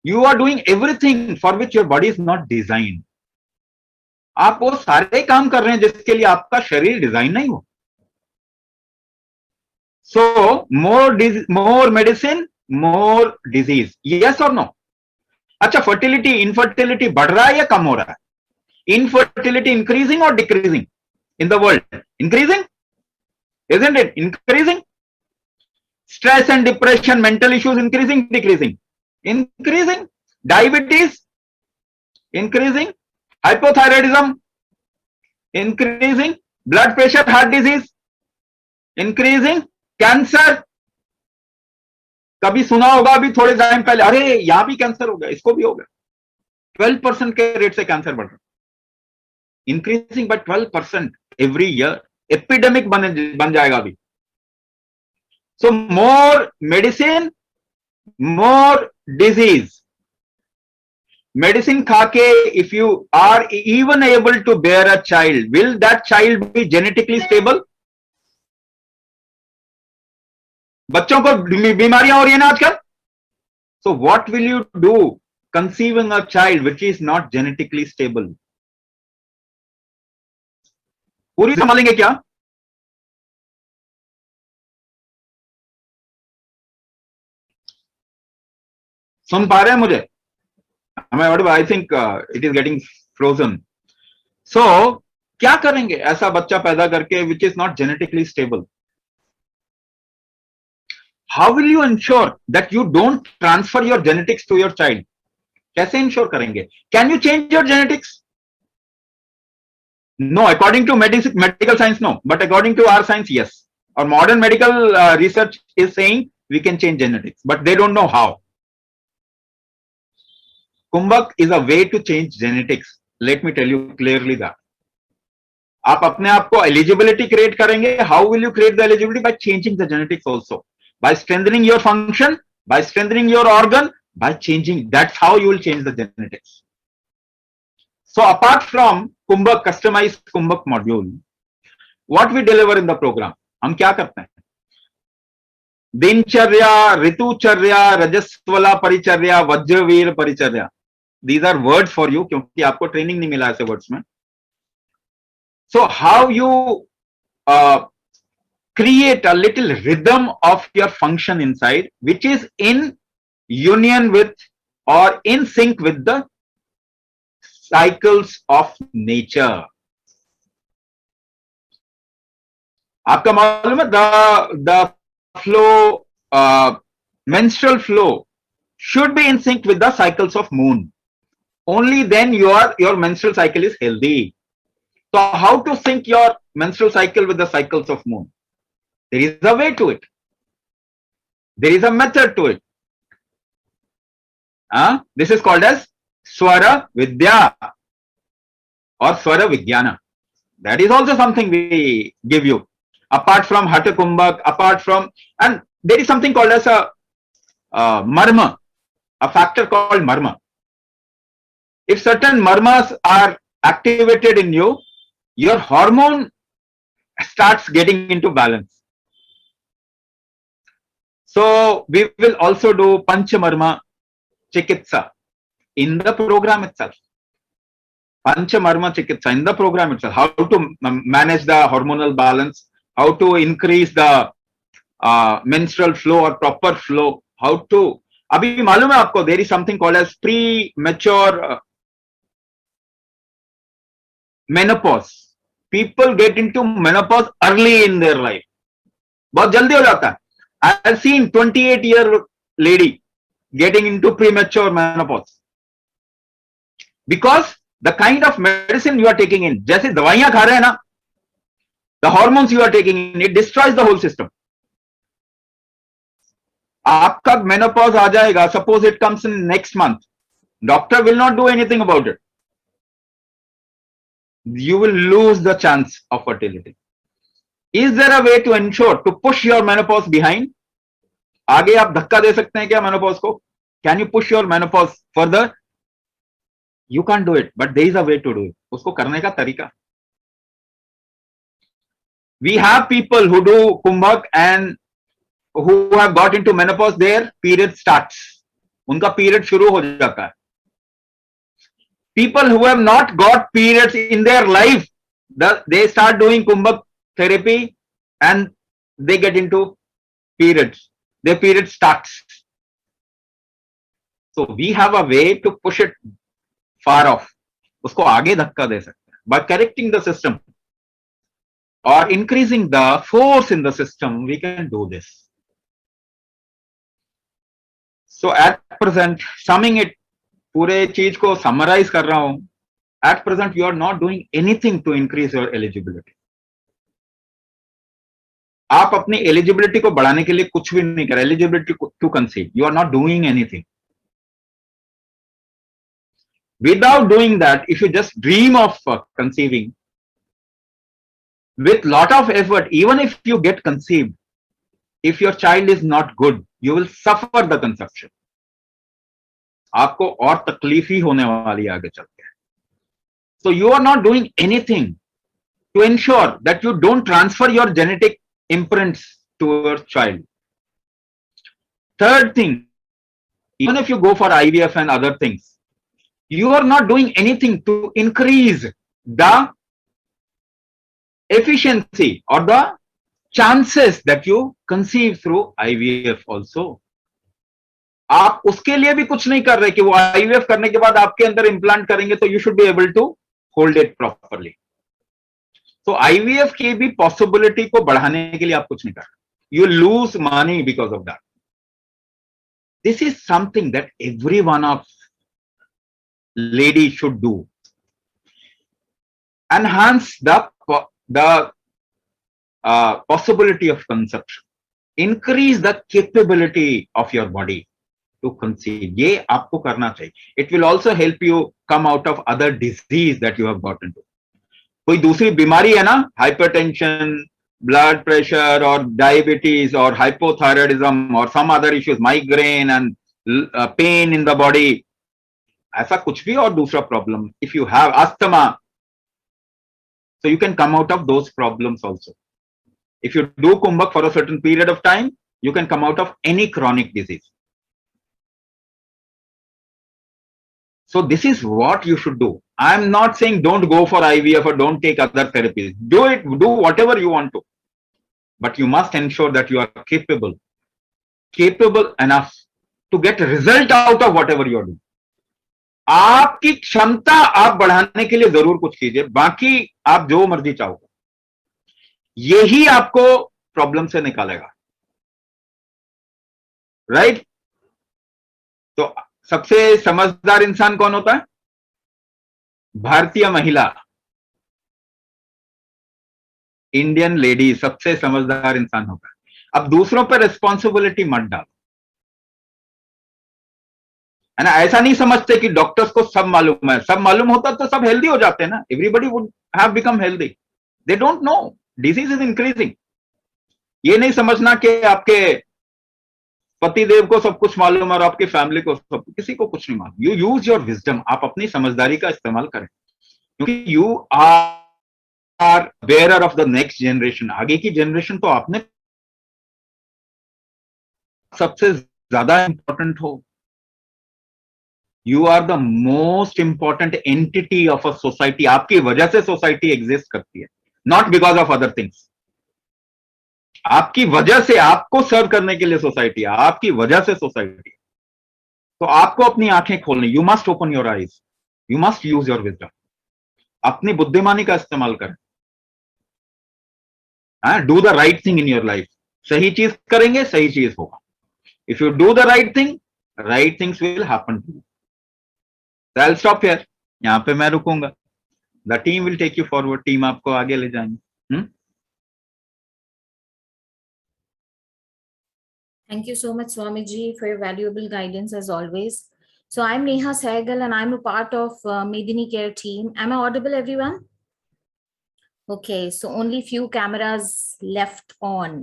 You are doing everything for which your body is not designed. आप वो सारे काम कर रहे हैं जिसके लिए आपका शरीर डिजाइन नहीं हो. So more medicine, more disease. Yes or no? अच्छा, fertility, infertility बढ़ रहा है या कम हो रहा है? Infertility increasing or decreasing in the world? Increasing, isn't it? Increasing. Stress and depression, mental issues increasing, decreasing? Increasing. Diabetes increasing. Hypothyroidism increasing. Blood pressure, heart disease increasing. Cancer, कभी सुना होगा अभी थोड़े टाइम पहले, अरे यहां भी कैंसर हो गया, इसको भी हो गया. 12% के रेट से कैंसर बढ़ रहा है. Increasing by 12% every year. Epidemic बन जाएगा अभी. So more medicine, more disease. Medicine खा के if you are even able to bear a child, will that child be genetically stable? बच्चों को बीमारियां हो रही है ना आजकल. So what will you do conceiving a child which is not genetically stable? पूरी संभालेंगे क्या? सुन पा रहे हैं मुझे? I think it is getting frozen. सो क्या करेंगे ऐसा बच्चा पैदा करके विच is not genetically stable? how will you ensure that you don't transfer your genetics to your child? कैसे इंश्योर करेंगे? Can you change your genetics? No, according to medical science, no. But according to our science, yes. Or modern medical research is saying we can change genetics, but they don't know how. Kumbhak is a way to change genetics. Let me tell you clearly that. आप अपने आप को eligibility create करेंगे. How will you create the eligibility? By changing the genetics also. By strengthening your function, by strengthening your organ, by changing. That's how you will change the genetics. So apart from Kumbhak, customized Kumbhak module, what we deliver in the program? हम क्या करते हैं? दिनचर्या, ऋतुचर्या, रजस्वला परिचर्या, वज्रवीर परिचर्या. These are words for you क्योंकि आपको training नहीं मिला ऐसे वर्ड्स में. So how you create a little rhythm of your function inside, which is in union with or in sync with the cycles of nature. आपका मालूम है the flow, menstrual flow should be in sync with the cycles of moon. Only then your menstrual cycle is healthy. So how to sync your menstrual cycle with the cycles of moon? There is a way to it. There is a method to it. This is called as Swara Vidya or Swara Vijnana. That is also something we give you. Apart from Hatha Kumbhak, apart from, and there is something called as a marma, a factor called marma. If certain marmas are activated in you, your hormone starts getting into balance. So we will also do Panchamarma Chikitsa in the program itself. Panchamarma Chikitsa in the program itself. How to manage the hormonal balance, how to increase the menstrual flow or proper flow, how to. अभी मालूम है आपको, there is something called as premature menopause. People get into menopause early in their life. बहुत जल्दी हो जाता है. I have seen 28-year lady getting into premature menopause because the kind of medicine you are taking in, जैसे दवाइयां खा रहे हैं ना, the hormones you are taking in, it destroys the whole system. आपका menopause आ जाएगा, suppose it comes in next month, doctor will not do anything about it. You will lose the chance of fertility. Is there a way to ensure to push your menopause behind? आगे आप धक्का दे सकते हैं क्या menopause को? Can you push your menopause further? You can't do it, but there is a way to do it. उसको करने का तरीका. We have people who do Kumbhak and who have got into menopause, their period starts. उनका period शुरू हो जाता है. People who have not got periods in their life, they start doing Kumbhak therapy and they get into periods. Their period starts. So we have a way to push it far off. उसको आगे धक्का दे सकते हैं. By correcting the system or increasing the force in the system, we can do this. So at present, summing it, पूरे चीज को summarize कर रहा हूं. At present, you are not doing anything to increase your eligibility. आप अपनी eligibility को बढ़ाने के लिए कुछ भी नहीं कर रहे. Eligibility to conceive, you are not doing anything. Without doing that, if you just dream of conceiving, with lot of effort, even if you get conceived, if your child is not good, you will suffer the conception. आपको और तकलीफ ही होने वाली है आगे चल के. So you are not doing anything to ensure that you don't transfer your genetic imprints to your child. Third thing, even if you go for IVF and other things, you are not doing anything to increase the efficiency or the chances that you conceive through IVF also. आप उसके लिए भी कुछ नहीं कर रहे कि वो IVF करने के बाद आपके अंदर इम्प्लांट करेंगे तो you should be able to hold it properly. So IVF की भी पॉसिबिलिटी को बढ़ाने के लिए आप कुछ नहीं कर रहे. You lose money because of that. This is something that every one of ladies should do. Enhance the possibility of conception. Increase the capability of your body to conceive. ये आपको करना चाहिए. It will also help you come out of other disease that you have got into. कोई दूसरी बीमारी है ना, hypertension, blood pressure or diabetes or hypothyroidism or some other issues, migraine and pain in the body, ऐसा कुछ भी और दूसरा problem. If you have asthma, so you can come out of those problems also. If you do Kumbhak for a certain period of time, you can come out of any chronic disease. So this is what you should do. I am not saying don't go for IVF or don't take other therapies. Do it, do whatever you want to. But you must ensure that you are capable enough to get a result out of whatever you are doing. आपकी क्षमता आप बढ़ाने के लिए जरूर कुछ कीजिए, बाकी आप जो मर्जी चाहो, यही आपको प्रॉब्लम से निकालेगा. राइट? तो सबसे समझदार इंसान कौन होता है? भारतीय महिला, इंडियन लेडी सबसे समझदार इंसान होता है. अब दूसरों पर रिस्पॉन्सिबिलिटी मत डालो, है ना. ऐसा नहीं समझते कि डॉक्टर्स को सब मालूम है. सब मालूम होता तो सब हेल्दी हो जाते हैं ना. Everybody would have become healthy. They don't know. Disease is increasing. ये नहीं समझना कि आपके पतिदेव को सब कुछ मालूम और आपकी फैमिली को सब, किसी को कुछ नहीं मालूम. You use your wisdom. आप अपनी समझदारी का इस्तेमाल करें, क्योंकि you are bearer of the next generation. आगे की जनरेशन तो आपने सबसे ज्यादा इंपॉर्टेंट हो. You are the most important entity of a society. आपकी वजह से सोसाइटी एग्जिस्ट करती है, not because of other things. आपकी वजह से, आपको सर्व करने के लिए सोसाइटी है, आपकी वजह से सोसाइटी. तो आपको अपनी आंखें खोलनी. You must open your eyes. You must use your wisdom. अपनी बुद्धिमानी का इस्तेमाल करें. Do the right thing in your life. सही चीज करेंगे, सही चीज होगा. If you do the right thing, right things will happen to you. I will stop here. यहां पे मैं रुकूंगा. The team will take you forward. Team आपको आगे ले जाएंगे. Thank you so much, Swamiji, for your valuable guidance as always. So I'm Neha Sehgal and I'm a part of Medini Care team. Am I audible, everyone? Okay, so only few cameras left on.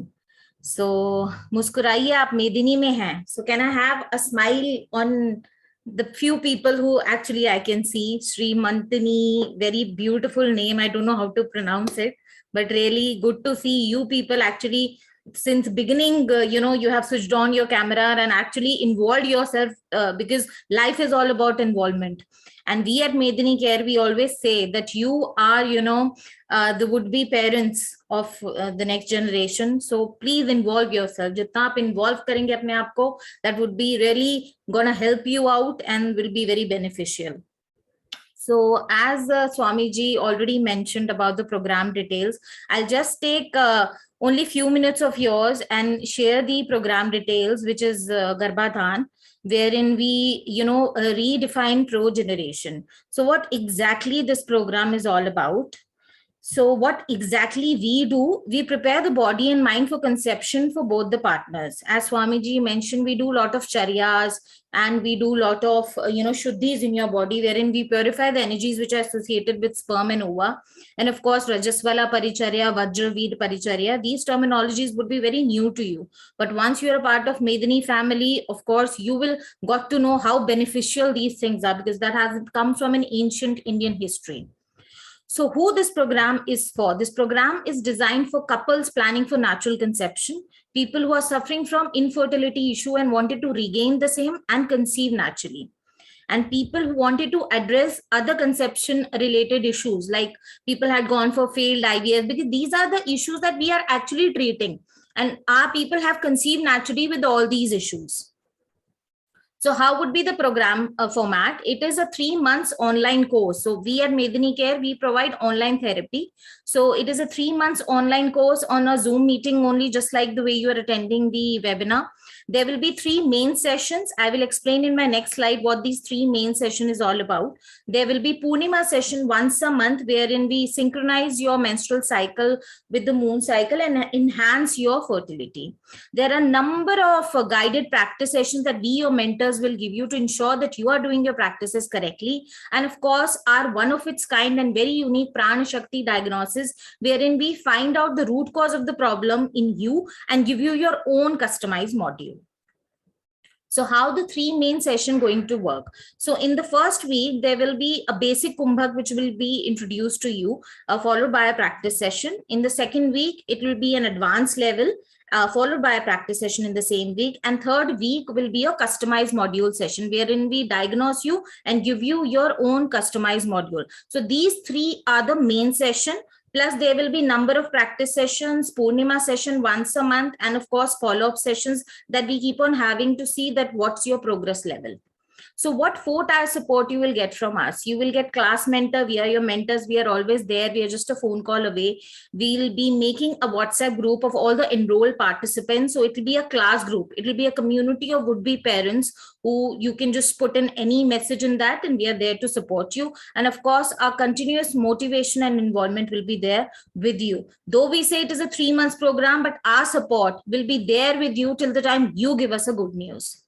So muskuraiye, aap Medini mein hain. So can I have a smile on the few people who actually I can see? Sri Mantini, very beautiful name. I don't know how to pronounce it, but really good to see you people actually since beginning. You have switched on your camera and actually involved yourself because life is all about involvement. And we at Medini Care, we always say that you are, the would-be parents of the next generation. So please involve yourself. Jitna aap involve karenge apne aap ko, that would be really gonna help you out and will be very beneficial. So as Swamiji already mentioned about the program details, I'll just take only few minutes of yours and share the program details, which is Garbhadhan, wherein we, redefine pro-generation. So what exactly this program is all about? So what exactly we do, we prepare the body and mind for conception for both the partners. As Swamiji mentioned, we do a lot of charyas and we do a lot of, shuddhis in your body, wherein we purify the energies which are associated with sperm and ova. And of course, Rajaswala Paricharya, Vajravid Paricharya, these terminologies would be very new to you. But once you're a part of Medini family, of course, you will got to know how beneficial these things are, because that has come from an ancient Indian history. So who this program is for? This program is designed for couples planning for natural conception, people who are suffering from infertility issue and wanted to regain the same and conceive naturally, and people who wanted to address other conception related issues, like people had gone for failed IVF, because these are the issues that we are actually treating, and our people have conceived naturally with all these issues. So how would be the program format? It is a 3 months online course. So we at Medini Care, we provide online therapy. So it is a 3 months online course on a Zoom meeting only, just like the way you are attending the webinar. There will be 3 main sessions. I will explain in my next slide what these 3 main session is all about. There will be Purnima session once a month, wherein we synchronize your menstrual cycle with the moon cycle and enhance your fertility. There are a number of guided practice sessions that we, your mentors, will give you to ensure that you are doing your practices correctly. And of course, our one of its kind and very unique Prana Shakti diagnosis, wherein we find out the root cause of the problem in you and give you your own customized module. So how the 3 main session going to work? So in the first week, there will be a basic Kumbhak, which will be introduced to you, followed by a practice session. In the second week, it will be an advanced level, followed by a practice session in the same week. And third week will be a customized module session, wherein we diagnose you and give you your own customized module. So these 3 are the main session. Plus, there will be number of practice sessions, Purnima session once a month, and of course, follow-up sessions that we keep on having to see that what's your progress level. So what 4-tier support you will get from us? You will get class mentor. We are your mentors. We are always there. We are just a phone call away. We'll be making a WhatsApp group of all the enrolled participants. So it will be a class group. It will be a community of would-be parents who you can just put in any message in that, and we are there to support you. And of course, our continuous motivation and involvement will be there with you. Though we say it is a 3 months program, but our support will be there with you till the time you give us a good news.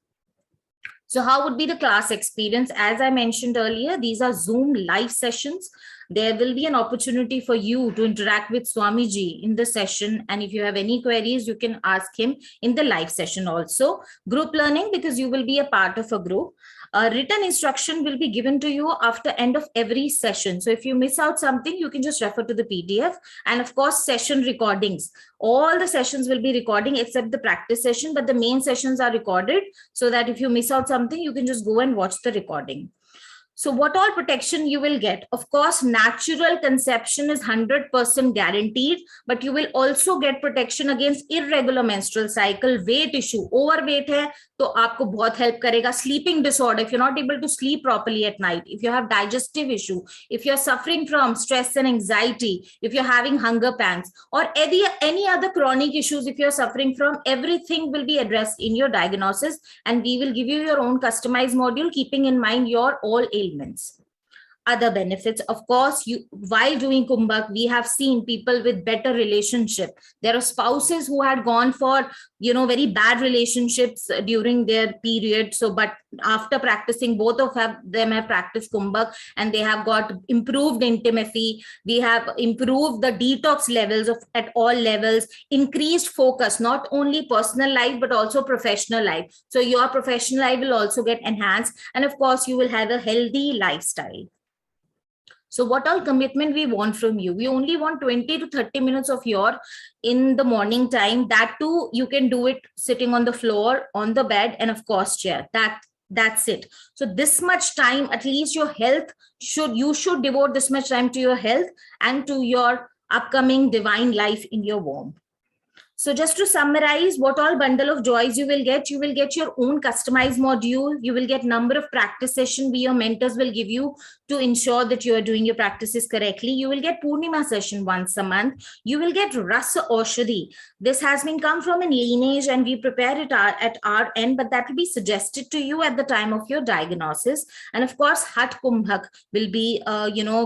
So how would be the class experience? As I mentioned earlier, these are Zoom live sessions. There will be an opportunity for you to interact with Swamiji in the session. And if you have any queries, you can ask him in the live session also. Group learning, because you will be a part of a group. Written instruction will be given to you after end of every session. So if you miss out something, you can just refer to the PDF. And of course, session recordings. All the sessions will be recording except the practice session, but the main sessions are recorded so that if you miss out something, you can just go and watch the recording. So what all protection you will get? Of course, natural conception is 100% guaranteed, but you will also get protection against irregular menstrual cycle, weight issue, overweight hai, तो आपको बहुत help करेगा. Sleeping disorder, if you're not able to sleep properly at night, if you have digestive issue, if you're suffering from stress and anxiety, if you're having hunger pangs, or any other chronic issues, if you're suffering from, everything will be addressed in your diagnosis, and we will give you your own customized module, keeping in mind your all ailments. Other benefits, of course, while doing Kumbhak, we have seen people with better relationship. There are spouses who had gone for, very bad relationships during their period. So, but after practicing, both of them have practiced Kumbhak and they have got improved intimacy. We have improved the detox levels at all levels, increased focus, not only personal life, but also professional life. So your professional life will also get enhanced. And of course, you will have a healthy lifestyle. So what all commitment we want from you? We only want 20 to 30 minutes of your in the morning time. That too, you can do it sitting on the floor, on the bed, and of course, chair. That's it. So this much time, at least your health you should devote this much time to your health and to your upcoming divine life in your womb. So just to summarize, what all bundle of joys you will get your own customized module. You will get number of practice session your mentors will give you to ensure that you are doing your practices correctly. You will get Purnima session once a month. You will get Rasa Aushadhi. This has been come from a lineage and we prepare it at our end, but that will be suggested to you at the time of your diagnosis. And of course, Hat Kumbhak will be,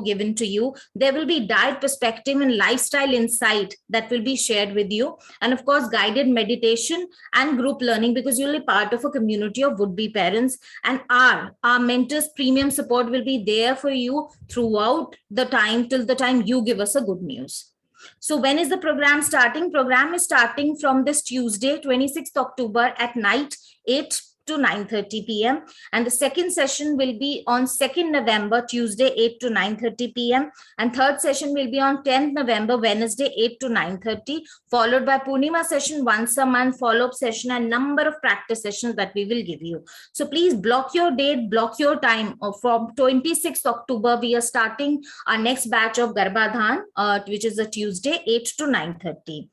given to you. There will be diet perspective and lifestyle insight that will be shared with you. And of course, guided meditation and group learning, because you'll be part of a community of would-be parents. And our mentors premium support will be there for you throughout the time till the time you give us a good news. So when is the program starting? Program is starting from this Tuesday, 26th October at night, 8 to 9:30 p.m. And the second session will be on 2nd November, Tuesday, 8 to 9:30 p.m. And third session will be on 10th November, Wednesday, 8 to 9:30, followed by Purnima session once a month, follow-up session, and number of practice sessions that we will give you. So please block your date, block your time. From 26th October, we are starting our next batch of Garbhadhan, which is a Tuesday, 8 to 9:30.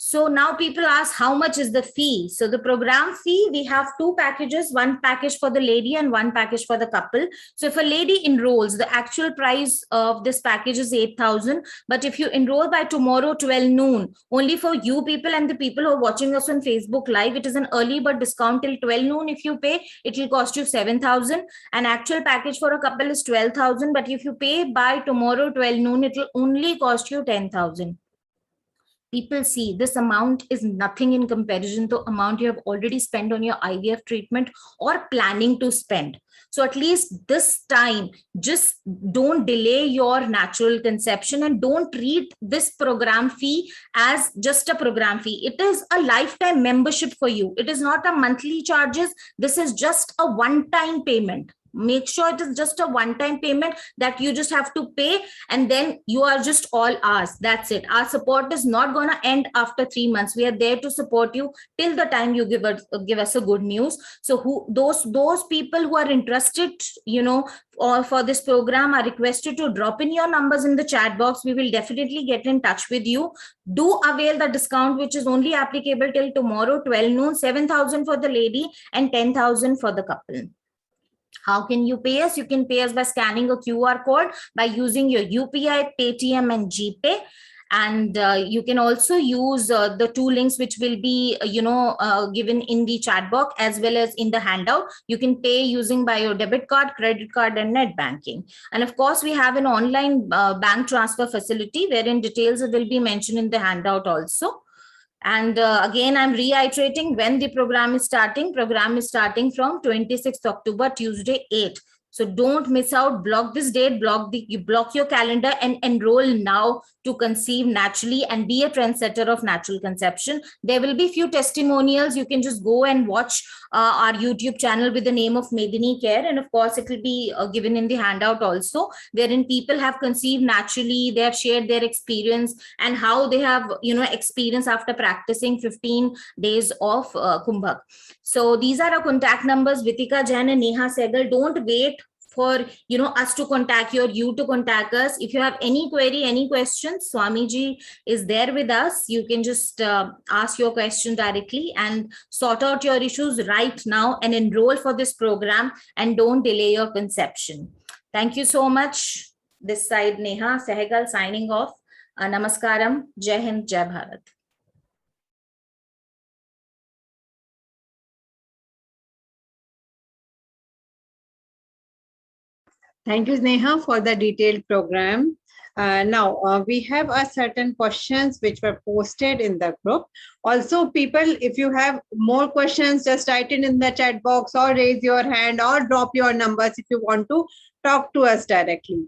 So now people ask, how much is the fee? So the program fee, we have two packages, one package for the lady and one package for the couple. So if a lady enrolls, the actual price of this package is 8,000. But if you enroll by tomorrow, 12 noon, only for you people and the people who are watching us on Facebook Live, it is an early bird discount till 12 noon. If you pay, it will cost you 7,000. An actual package for a couple is 12,000. But if you pay by tomorrow, 12 noon, it will only cost you 10,000. People see this amount is nothing in comparison to amount you have already spent on your IVF treatment or planning to spend. So at least this time, just don't delay your natural conception and don't treat this program fee as just a program fee. It is a lifetime membership for you. It is not a monthly charges. This is just a one-time payment. Make sure it is just a one-time payment that you just have to pay, and then you are just all ours. That's it. Our support is not going to end after 3 months. We are there to support you till the time you give us a good news. So those people who are interested, or for this program, are requested to drop in your numbers in the chat box. We will definitely get in touch with you. Do avail the discount, which is only applicable till tomorrow 12 noon. 7,000 for the lady and 10,000 for the couple. How can you pay us? You can pay us by scanning a QR code, by using your UPI, Paytm, and GPay. And you can also use the two links which will be, given in the chat box as well as in the handout. You can pay using by your debit card, credit card, and net banking. And of course, we have an online bank transfer facility wherein details will be mentioned in the handout also. And again, I'm reiterating when the program is starting. Program is starting from 26th October, Tuesday, 8. So don't miss out. Block this date, block your calendar and enroll now to conceive naturally and be a trendsetter of natural conception. There will be few testimonials. You can just go and watch our YouTube channel with the name of Medini Care. And of course, it will be given in the handout also, wherein people have conceived naturally. They have shared their experience and how they have, experience after practicing 15 days of Kumbhak. So these are our contact numbers, Vitika Jain and Neha Sehgal. Don't wait for us to contact you to contact us. If you have any query, any questions, Swamiji is there with us. You can just ask your question directly and sort out your issues right now and enroll for this program, and don't delay your conception. Thank you so much. This side Neha Sehgal signing off. Namaskaram. Jai Hind, Jai Bharat. Thank you, Neha, for the detailed program. Now, we have a certain questions which were posted in the group. Also, people, if you have more questions, just write it in the chat box or raise your hand or drop your numbers if you want to talk to us directly.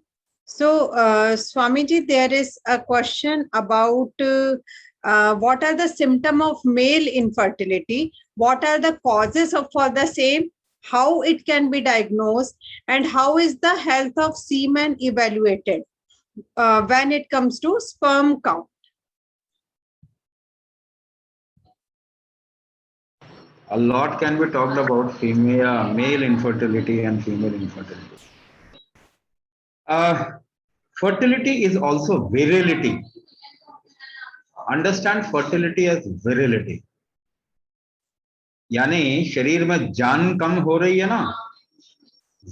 So, Swamiji, there is a question about what are the symptoms of male infertility? What are the causes for the same? How it can be diagnosed, and how is the health of semen evaluated when it comes to sperm count? A lot can be talked about male infertility and female infertility. Fertility is also virility. Understand fertility as virility. यानी शरीर में जान कम हो रही है ना,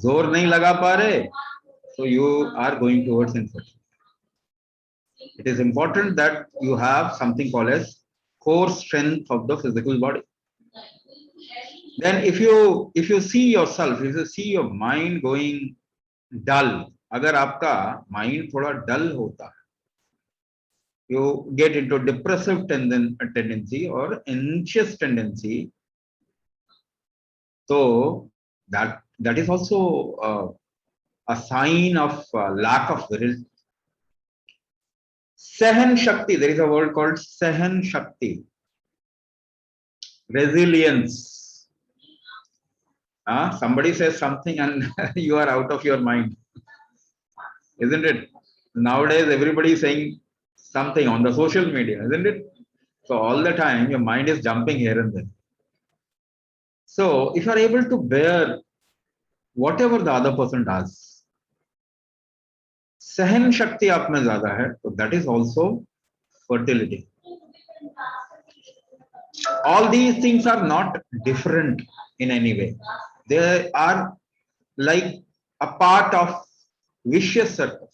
जोर नहीं लगा पा रहे, so you are going towards infertility. It is important that you have something called as core strength of the physical body. Then if you see yourself, if you see your mind going dull, अगर आपका mind थोड़ा dull होता है, you get into depressive tendency or anxious tendency. So that is also a sign of lack of virility. Sahan Shakti, there is a word called Sahan Shakti. Resilience. Somebody says something and you are out of your mind. Isn't it? Nowadays everybody is saying something on the social media, isn't it? So all the time your mind is jumping here and there. So if you are able to bear whatever the other person does, सहन शक्ति आप में ज्यादा है, तो that is also fertility. all these things are not different in any way. They are like a part of vicious circle.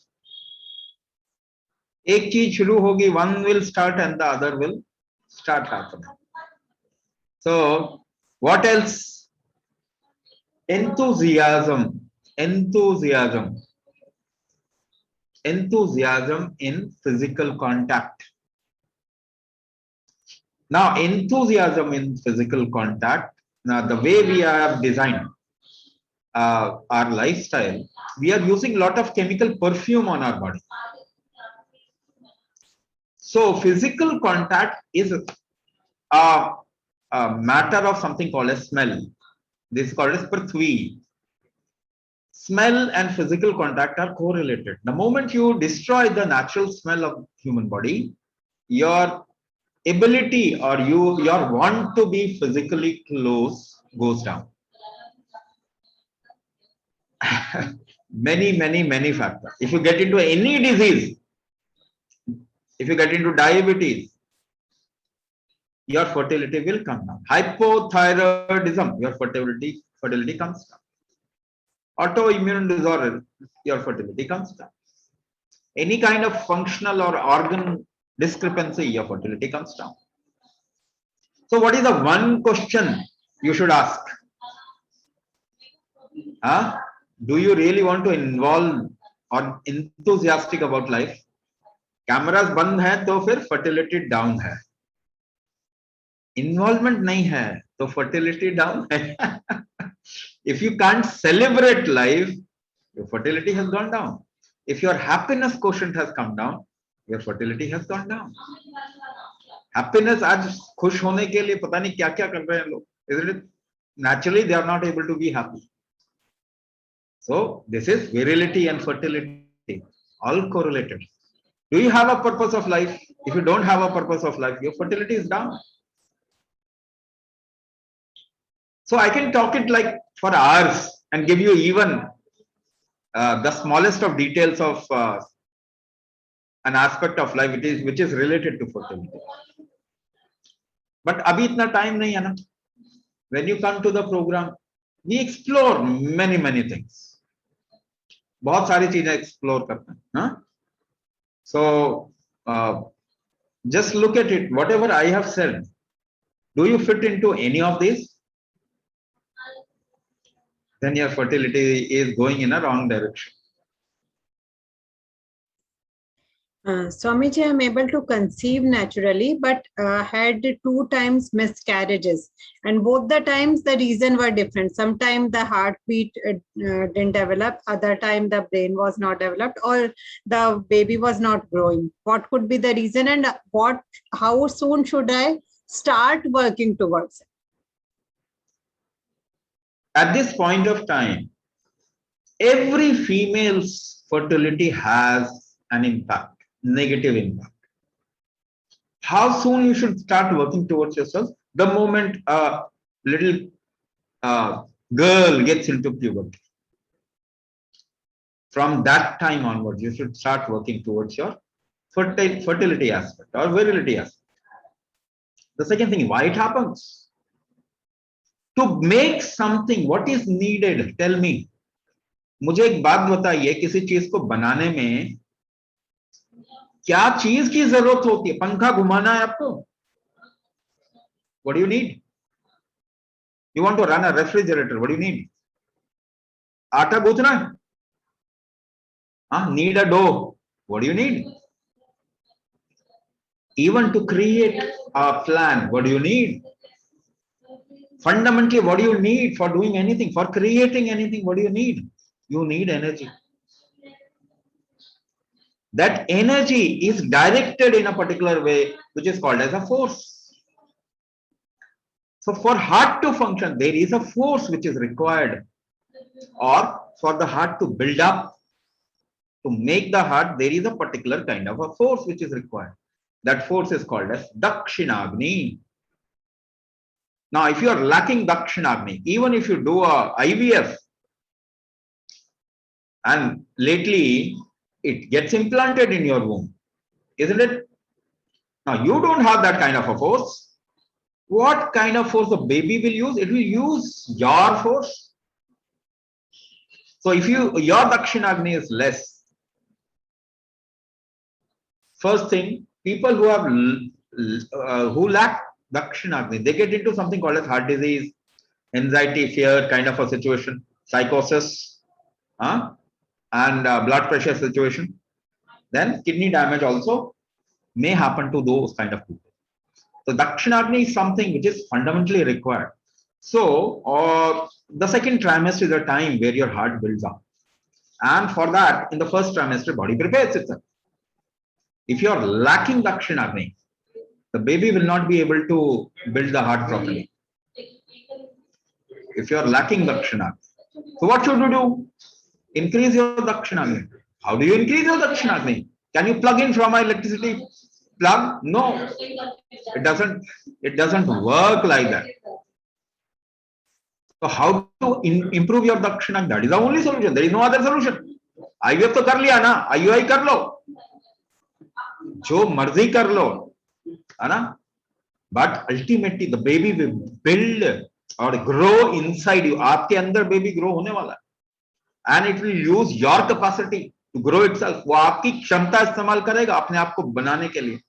एक चीज शुरू होगी, one will start and the other will start happening. So what else? Enthusiasm in physical contact. Now, enthusiasm in physical contact. Now, the way we have designed our lifestyle, we are using a lot of chemical perfume on our body. So, physical contact is a matter of something called as smell. This is called as Prithvi. Smell and physical contact are correlated. The moment you destroy the natural smell of human body, your ability or your want to be physically close goes down. many factors. If you get into any disease, if you get into diabetes, your fertility will come down. Hypothyroidism, your fertility comes down. Autoimmune disorder, your fertility comes down. Any kind of functional or organ discrepancy, your fertility comes down. So what is the one question you should ask? Do you really want to involve or enthusiastic about life? Cameras बंद है तो फिर fertility down है. Involvement नहीं है तो fertility down है. If you can't celebrate life, your fertility has gone down. If your happiness quotient has come down, your fertility has gone down. Happiness, आज खुश होने के लिए पता नहीं क्या क्या कर रहे हैं लोग. Isn't it? Naturally, they are not able to be happy. So this is virility and fertility, all correlated. Do you have a purpose of life? If you don't have a purpose of life, your fertility is down. So I can talk it like for hours and give you even the smallest of details of an aspect of life which is related to fertility. But abhi itna time nahi hai na. When you come to the program, we explore many things. बहुत सारी चीजें explore करते हैं. So just look at it. Whatever I have said, do you fit into any of these? Then your fertility is going in a wrong direction. Swamiji, I'm able to conceive naturally, but had 2 times miscarriages, and both the times the reason were different. Sometimes the heartbeat didn't develop, other time the brain was not developed, or the baby was not growing. What could be the reason, and how soon should I start working towards it? At this point of time, every female's fertility has an impact. Negative impact. How soon you should start working towards yourself? The moment a little girl gets into puberty. From that time onwards, you should start working towards your fertility aspect or virility aspect. The second thing, why it happens? To make something, what is needed? Tell me. मुझे एक बात बताइए, किसी चीज को बनाने में क्या चीज की जरूरत होती है? पंखा घुमाना है आपको? What do you need? You want to run a refrigerator, what do you need? आटा गूंथना है? Need a dough, what do you need? Even to create a plan, what do you need? Fundamentally, what do you need for doing anything, for creating anything? What do you need? You need energy. That energy is directed in a particular way, which is called as a force. So for heart to function, there is a force which is required, or for the heart to build up, to make the heart, there is a particular kind of a force which is required. That force is called as Dakshinagni. Now, if you are lacking Dakshinagni, even if you do a IVF, and lately it gets implanted in your womb, isn't it? Now, you don't have that kind of a force. What kind of force the baby will use? It will use your force. So if your Dakshinagni is less, first thing, people who have who lack Dakshinagni, they get into something called as heart disease, anxiety, fear kind of a situation, psychosis, and blood pressure situation. Then kidney damage also may happen to those kind of people. So Dakshinagni is something which is fundamentally required. So the second trimester is a time where your heart builds up. And for that, in the first trimester, body prepares itself. If you are lacking Dakshinagni, the baby will not be able to build the heart properly. If you are lacking Dakshinagni. So what should you do? Increase your Dakshinagni. How do you increase your Dakshinagni? Can you plug in from an electricity plug? No. It doesn't work like that. So how to improve your Dakshinagni? That is the only solution. There is no other solution. IVF तो कर लिया ना, IUI कर लो, जो मर्जी कर लो, है ना? But ultimately the baby will build or grow inside you. आपके अंदर baby grow होने वाला है, and it will use your capacity to grow itself. वो आपकी क्षमता इस्तेमाल करेगा अपने आप को बनाने के लिए.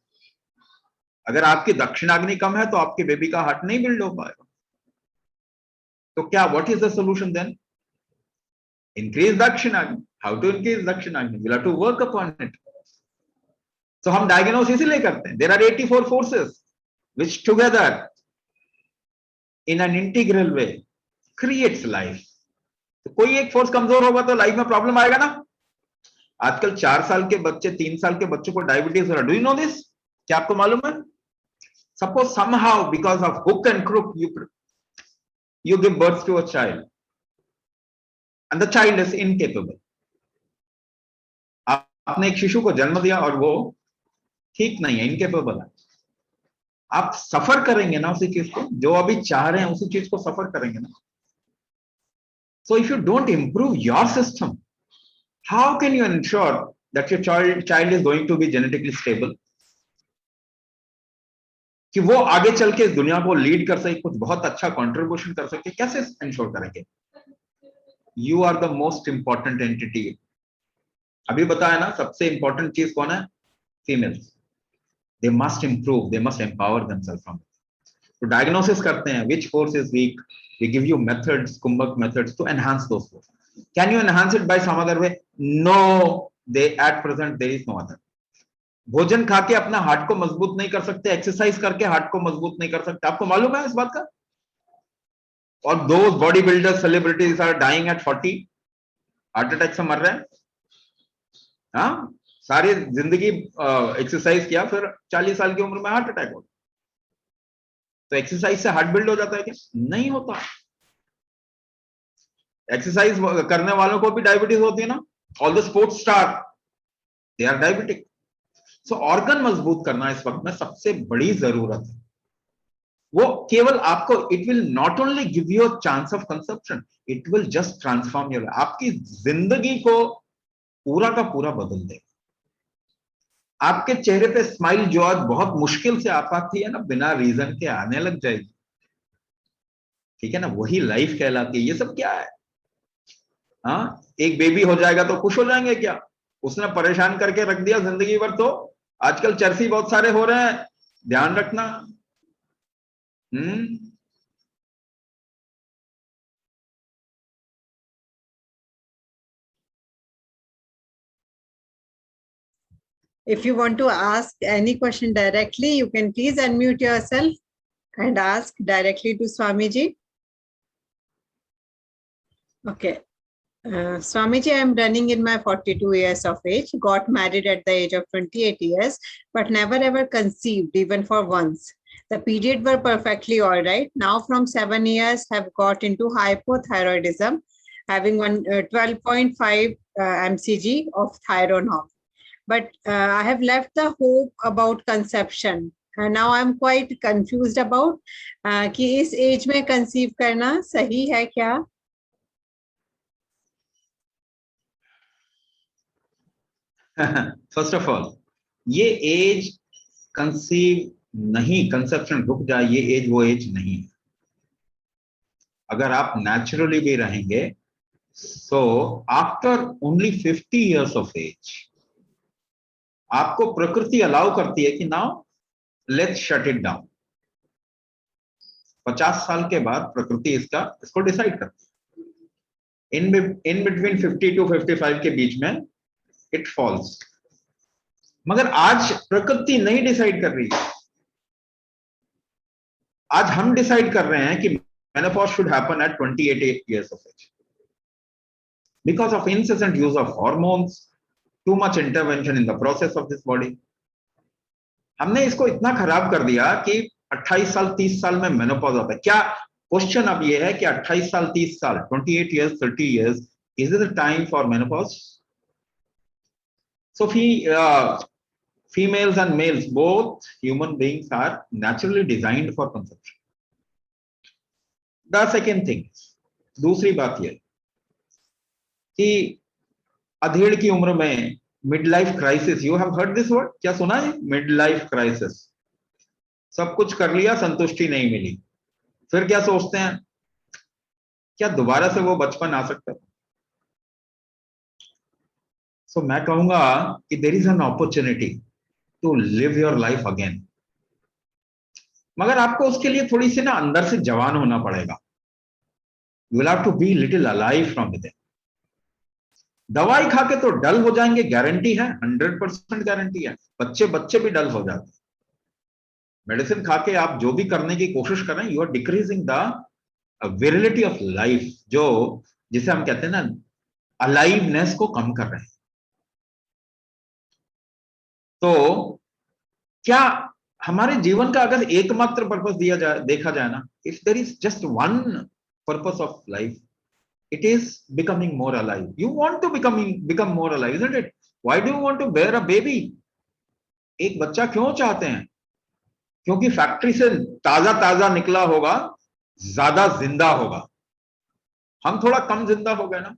अगर आपकी दक्षिणाग्नि कम है तो आपके बेबी का हार्ट नहीं बिल्ड हो पाएगा. तो क्या, what is the solution then? Increase Dakshinagni. How to increase Dakshinagni? We'll have to work upon it. So हम diagnose इसीलिए करते हैं. There are 84 forces which together in an integral way creates life. तो कोई एक फोर्स कमजोर होगा तो लाइफ में प्रॉब्लम आएगा ना. आजकल 4 साल के बच्चे, 3 साल के बच्चों को डायबिटीज हो रहा है. Do you know this? क्या आपको मालूम है? Suppose somehow because of hook and crook you give birth to a child and the child is incapable. आपने एक शिशु को जन्म दिया और वो ठीक नहीं है, इनकेपेबल है. आप सफर करेंगे ना उसी चीज को, जो अभी चाह रहे हैं उसी चीज को सफर करेंगे ना. So if you don't improve your system, how can you ensure that your child is going to be genetically stable? कि वो आगे चल के इस दुनिया को लीड कर सके, कुछ बहुत अच्छा कंट्रीब्यूशन कर सके, कैसे इंश्योर करेंगे? You are the most important entity. अभी बताया ना, सबसे इंपॉर्टेंट चीज कौन है? Females. They must improve, they must empower themselves from it. तो diagnosis करते हैं which force is weak. We give you methods, Kumbhak methods to enhance those forces. Can you enhance it by some other way? No, at present there is no other. भोजन खा के अपना heart को मजबूत नहीं कर सकते, एक्सरसाइज करके हार्ट को मजबूत नहीं कर सकते. आपको मालूम है इस बात का? और those body builders, celebrities are dying at 40, heart attack से मर रहे हैं. हाँ, सारी जिंदगी एक्सरसाइज किया, फिर 40 साल की उम्र में हार्ट अटैक हो. तो एक्सरसाइज से हार्ट बिल्ड हो जाता है क्या? नहीं होता. एक्सरसाइज करने वालों को भी डायबिटीज होती है ना. All the sports star, they are diabetic. So organ मजबूत करना इस वक्त में सबसे बड़ी जरूरत है. वो केवल आपको, it will not only give you a chance of conception, it will just transform your, आपकी जिंदगी को पूरा का पूरा बदल देगा. आपके चेहरे पे स्माइल जो आज बहुत मुश्किल से आ पाती है ना, बिना रीजन के आने लग जाएगी. ठीक है ना, वही लाइफ कहलाती है. ये सब क्या है? हाँ, एक बेबी हो जाएगा तो खुश हो जाएंगे क्या? उसने परेशान करके रख दिया जिंदगी भर. तो आजकल चर्सी बहुत सारे हो रहे हैं, ध्यान रखना. If you want to ask any question directly, you can please unmute yourself and ask directly to Swamiji. Okay. Swamiji, I am running in my 42 years of age, got married at the age of 28 years, but never ever conceived even for once. The period were perfectly all right. Now from 7 years have got into hypothyroidism, having 12.5 mcg of thyroid. But I have left the hope about conception. Now I'm quite confused about कि इस as में conceive करना सही है क्या? First of all, ये as conceive नहीं, conception रुक जाए, ये एज वो एज नहीं है। अगर आप नेचुरली भी रहेंगे, so after only 50 years of age आपको प्रकृति अलाउ करती है कि now let's shut it down. 50 साल के बाद प्रकृति इसको डिसाइड करती है। इन बिटवीन 50 to 55 के बीच में इट फॉल्स। मगर आज प्रकृति नहीं डिसाइड कर रही है, आज हम डिसाइड कर रहे हैं कि menopause should happen at 28 years of age because of incessant use of hormones, too much intervention in the process of this body। हमने इसको इतना खराब कर दिया कि 28 साल 30 साल में मेनोपॉज होता है। क्या क्वेश्चन अब ये है कि 28 साल 30 साल 28 years 30 years is it the time for menopause? So females and males, both human beings are naturally designed for conception। The second thing, दूसरी बात ये कि अधेड़ की उम्र में mid life crisis, you have heard this word, क्या सुना है? Mid life crisis. सब कुछ कर लिया, संतुष्टि नहीं मिली, फिर क्या सोचते हैं, क्या दोबारा से वो बचपन आ सकता है? सो मैं कहूंगा कि there is an opportunity to live your life again, मगर आपको उसके लिए थोड़ी सी ना अंदर से जवान होना पड़ेगा। You will have to be little alive from with. दवाई खा के तो डल हो जाएंगे, गारंटी है, 100% गारंटी है। बच्चे भी डल हो जाते हैं। मेडिसिन खा के आप जो भी करने की कोशिश कर रहे हैं, you are decreasing the virility of life, जो जिसे हम कहते हैं ना अलाइवनेस को कम कर रहे हैं। तो क्या हमारे जीवन का अगर एकमात्र पर्पस देखा जाए ना, if there is just one purpose of life, it is becoming more alive. You want to become more alive, isn't it? Why do you want to bear a baby? एक बच्चा क्यों चाहते हैं? क्योंकि फैक्ट्री से ताजा ताजा निकला होगा, ज्यादा जिंदा होगा। हम थोड़ा कम जिंदा हो गए ना,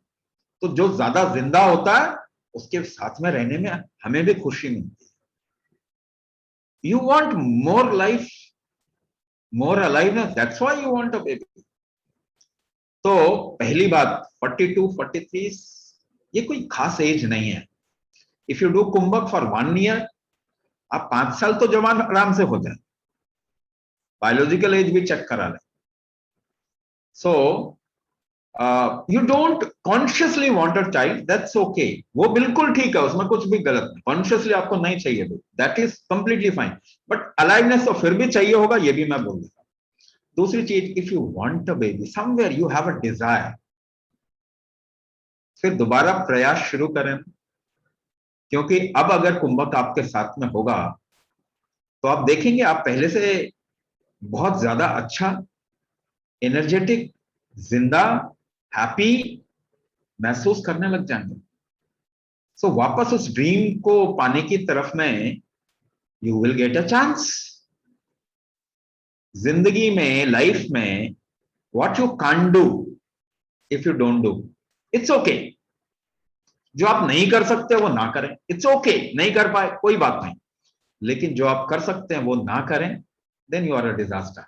तो जो ज्यादा जिंदा होता है उसके साथ में रहने में हमें भी खुशी मिलती है। You want more life, more aliveness, that's why you want a baby। तो पहली बात, 42 43 ये कोई खास एज नहीं है। If you do kumbhak for 1 year, आप 5 साल तो जवान आराम से हो जाए, बायोलॉजिकल एज भी चेक करा लें। So you don't consciously want a child, that's okay, वो बिल्कुल ठीक है, उसमें कुछ भी गलत नहीं। कॉन्शियसली आपको नहीं चाहिए, that is completely fine, but aliveness तो फिर भी चाहिए होगा, ये भी मैं बोल देता हूं। दूसरी चीज, if you want a baby, somewhere you have a desire, फिर दोबारा प्रयास शुरू करें। क्योंकि अब अगर कुंभक आपके साथ में होगा तो आप देखेंगे आप पहले से बहुत ज्यादा अच्छा, एनर्जेटिक, जिंदा, हैप्पी महसूस करने लग जाएंगे। सो वापस उस ड्रीम को पाने की तरफ में you will get a chance. जिंदगी में, लाइफ में, what you can't do if you don't do, it's okay. जो आप नहीं कर सकते वो ना करें, इट्स ओके। नहीं कर पाए कोई बात नहीं, लेकिन जो आप कर सकते हैं वो ना करें, then you are a disaster.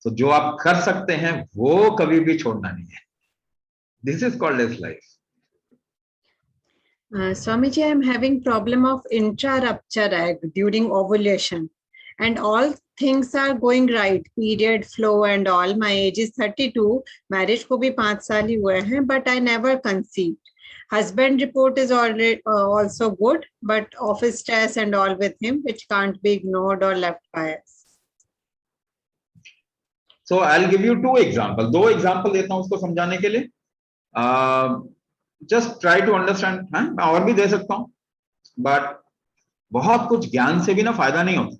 तो जो आप कर सकते हैं वो कभी भी छोड़ना नहीं है। This is called as life. Swamiji, I'm having problem of intra-rupture egg during ovulation, and all things are going right, period flow and all. My age is 32, marriage को भी 5 साल ही हुए हैं, but I never conceived. Husband report is already also good, but office stress and all with him, which can't be ignored or left by us. So I'll give you 2 examples. 2 example देता हूं उसको समझाने के लिए। Just try to understand. मैं और भी दे सकता हूं, बट बहुत कुछ ज्ञान से भी ना फायदा नहीं होता।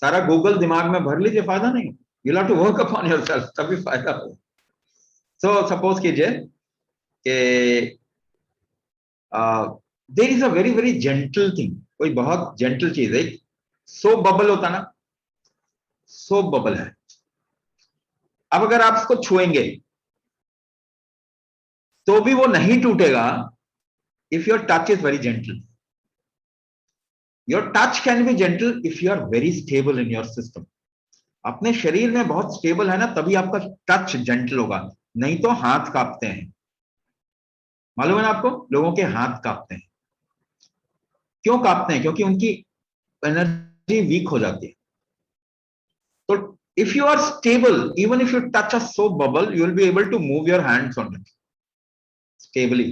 सारा गूगल दिमाग में भर लीजिए, फायदा नहीं। You have to work upon yourself, तभी फायदा हो। सो सपोज कीजिए कि there is a very very gentle thing, कोई बहुत जेंटल चीज है, सोप बबल होता ना, सोप बबल है। अब अगर आप इसको छुएंगे तो भी वो नहीं टूटेगा, if your touch is very gentle. Your touch can be gentle if you are very stable in your system. अपने शरीर में बहुत स्टेबल है ना, तभी आपका टच जेंटल होगा, नहीं तो हाथ कांपते हैं। मालूम है ना आपको, लोगों के हाथ कांपते हैं। क्यों कांपते हैं? क्योंकि उनकी एनर्जी वीक हो जाती है। तो if you are stable, even if you touch a soap bubble, you will be able to move your hands on it stably.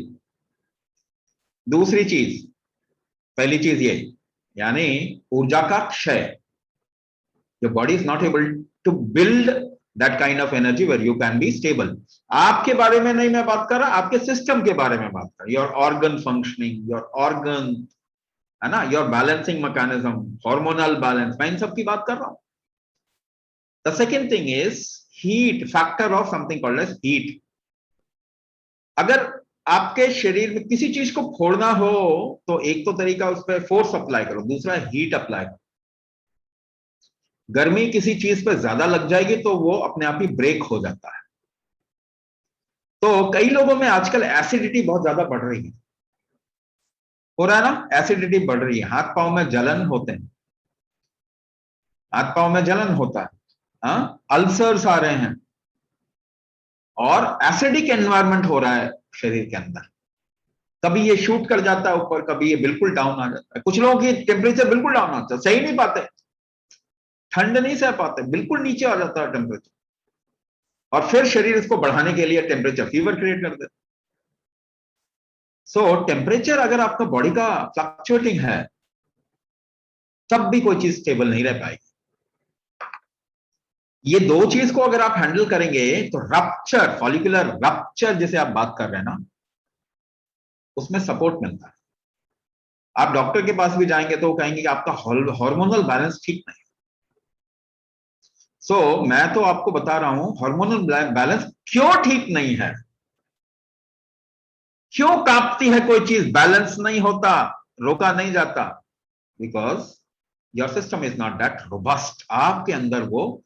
दूसरी चीज, पहली चीज ये, यानी ऊर्जा का क्षय। Your body is not able to build that kind of energy where you can be stable. आपके बारे में नहीं मैं बात कर रहा, आपके सिस्टम के बारे में बात कर रहा। Your organ functioning, your organ, है ना, your balancing mechanism, hormonal balance, मैं इन सब की बात कर रहा हूं। The second thing is heat, factor of something called as heat. अगर आपके शरीर में किसी चीज को फोड़ना हो तो एक तो तरीका उस पर फोर्स अप्लाई करो, दूसरा हीट अप्लाई करो। गर्मी किसी चीज पे ज्यादा लग जाएगी तो वो अपने आप ही ब्रेक हो जाता है। तो कई लोगों में आजकल एसिडिटी बहुत ज्यादा बढ़ रही है, हो रहा है ना, एसिडिटी बढ़ रही है, हाथ पांव में जलन होते हैं, हाथ पांव में जलन होता है, अल्सर्स आ रहे हैं, और एसिडिक एनवायरनमेंट हो रहा है शरीर के अंदर। कभी ये शूट कर जाता है ऊपर, कभी ये बिल्कुल डाउन आ जाता है। कुछ लोगों की टेम्परेचर बिल्कुल डाउन आता है, सही नहीं पाते, ठंड नहीं सह पाते, बिल्कुल नीचे आ जाता है टेम्परेचर, और फिर शरीर इसको बढ़ाने के लिए टेम्परेचर फीवर क्रिएट कर देता है। सो टेम्परेचर अगर आपका बॉडी का फ्लक्चुएटिंग है, तब भी कोई चीज स्टेबल नहीं रह पाएगी। ये दो चीज को अगर आप हैंडल करेंगे तो रप्चर, फॉलिकुलर रप्चर जिसे आप बात कर रहे हैं ना, उसमें सपोर्ट मिलता है। आप डॉक्टर के पास भी जाएंगे तो वो कहेंगे कि आपका हार्मोनल बैलेंस ठीक नहीं। सो मैं तो आपको बता रहा हूं हार्मोनल बैलेंस क्यों ठीक नहीं है, क्यों कांपती है कोई चीज, बैलेंस नहीं होता, रोका नहीं जाता, because your system is not that robust. आपके अंदर वो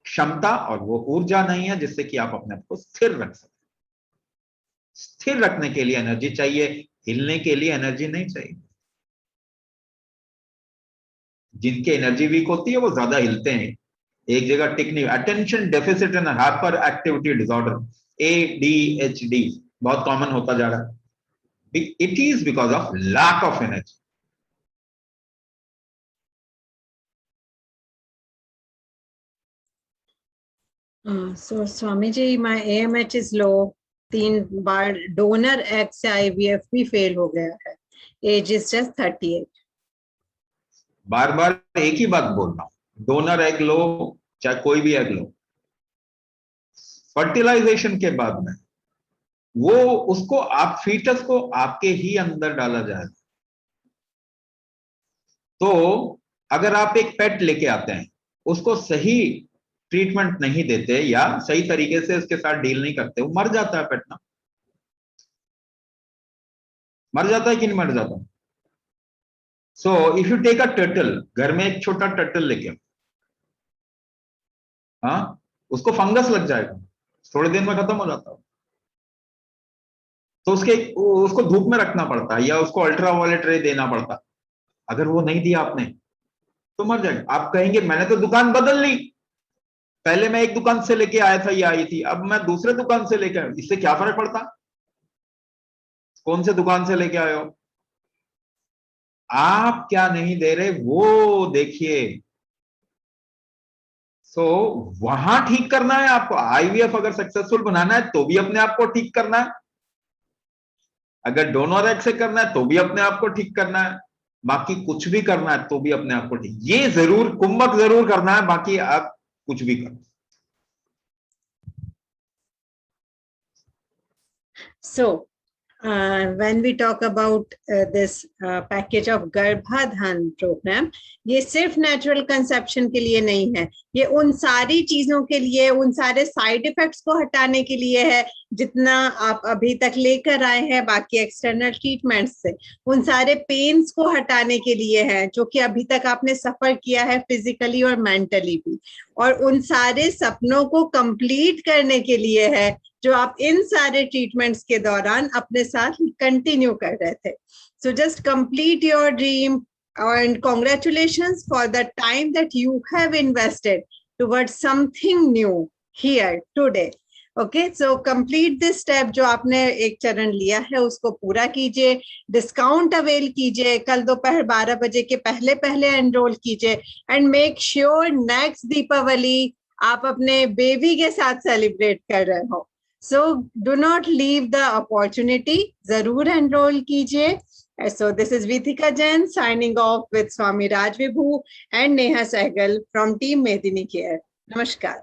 क्षमता और वो ऊर्जा नहीं है जिससे कि आप अपने आप को स्थिर रख सकें। स्थिर रखने के लिए एनर्जी चाहिए, हिलने के लिए एनर्जी नहीं चाहिए। जिनकी एनर्जी वीक होती है वो ज्यादा हिलते हैं, एक जगह टिक नहीं। Attention deficit and hyperactivity disorder, ADHD बहुत कॉमन होता जा रहा है। It is because of lack of energy. So Swami ji, my AMH is low, 3 बार डोनर एग से IVF भी फेल हो गया है, एज इज जस्ट 38। बार बार एक ही बात बोल रहा हूं, डोनर एग लो चाहे कोई भी एग लो, फर्टिलाइजेशन के बाद में वो उसको आप फीटस को आपके ही अंदर डाला जाएगा। तो अगर आप एक पेट लेके आते हैं, उसको सही ट्रीटमेंट नहीं देते या सही तरीके से उसके साथ डील नहीं करते, वो मर जाता है पेट ना। मर जाता है कि नहीं मर जाता? So if you take a turtle, घर में एक छोटा टर्टल लेके, हाँ, उसको फंगस लग जाएगा, थोड़े दिन में खत्म हो जाता है। तो उसको धूप में रखना पड़ता है या उसको अल्ट्रावायलेट रे देना पड़ता है। अगर वो नहीं दिया आपने तो मर जाएगा। आप कहेंगे मैंने तो दुकान बदल ली, पहले मैं एक दुकान से लेके आया था या आई थी, अब मैं दूसरे दुकान से लेके आया, इससे क्या फर्क पड़ता? कौन से दुकान से लेके आए हो? आप क्या नहीं दे रहे वो देखिए। सो वहां ठीक करना है आपको। IVF अगर सक्सेसफुल बनाना है तो भी अपने आप को ठीक करना है, अगर डोनर एग से करना है तो भी अपने आप को ठीक करना है, बाकी कुछ भी करना है तो भी अपने आप को ठीक, ये जरूर कुंभक जरूर करना है, बाकी आप कुछ भी करो। So when we talk about this package of गर्भाधान program, ये सिर्फ नेचुरल कंसेप्शन के लिए नहीं है, ये उन सारी चीजों के लिए, उन सारे साइड इफेक्ट्स को हटाने के लिए है जितना आप अभी तक लेकर आए हैं बाकी एक्सटर्नल ट्रीटमेंट से, उन सारे पेन्स को हटाने के लिए है जो कि अभी तक आपने सफर किया है फिजिकली और मेंटली भी, और उन सारे सपनों को कंप्लीट करने के लिए है जो आप इन सारे ट्रीटमेंट्स के दौरान अपने साथ कंटिन्यू कर रहे थे। So just complete your dream, and congratulations for the time that you have invested towards something new here today. Okay, so complete this step. जो आपने एक चरण लिया है उसको पूरा कीजिए, डिस्काउंट अवेल कीजिए, कल दोपहर 12 बजे के पहले पहले एनरोल कीजिए, and make sure next Deepavali आप अपने बेबी के साथ सेलिब्रेट कर रहे हो. So do not leave the opportunity, जरूर एनरोल कीजिए. So this is Vithika Jain signing off with Swami Raj Vibhu and Neha Sehgal from Team Medini Care. Namaskar.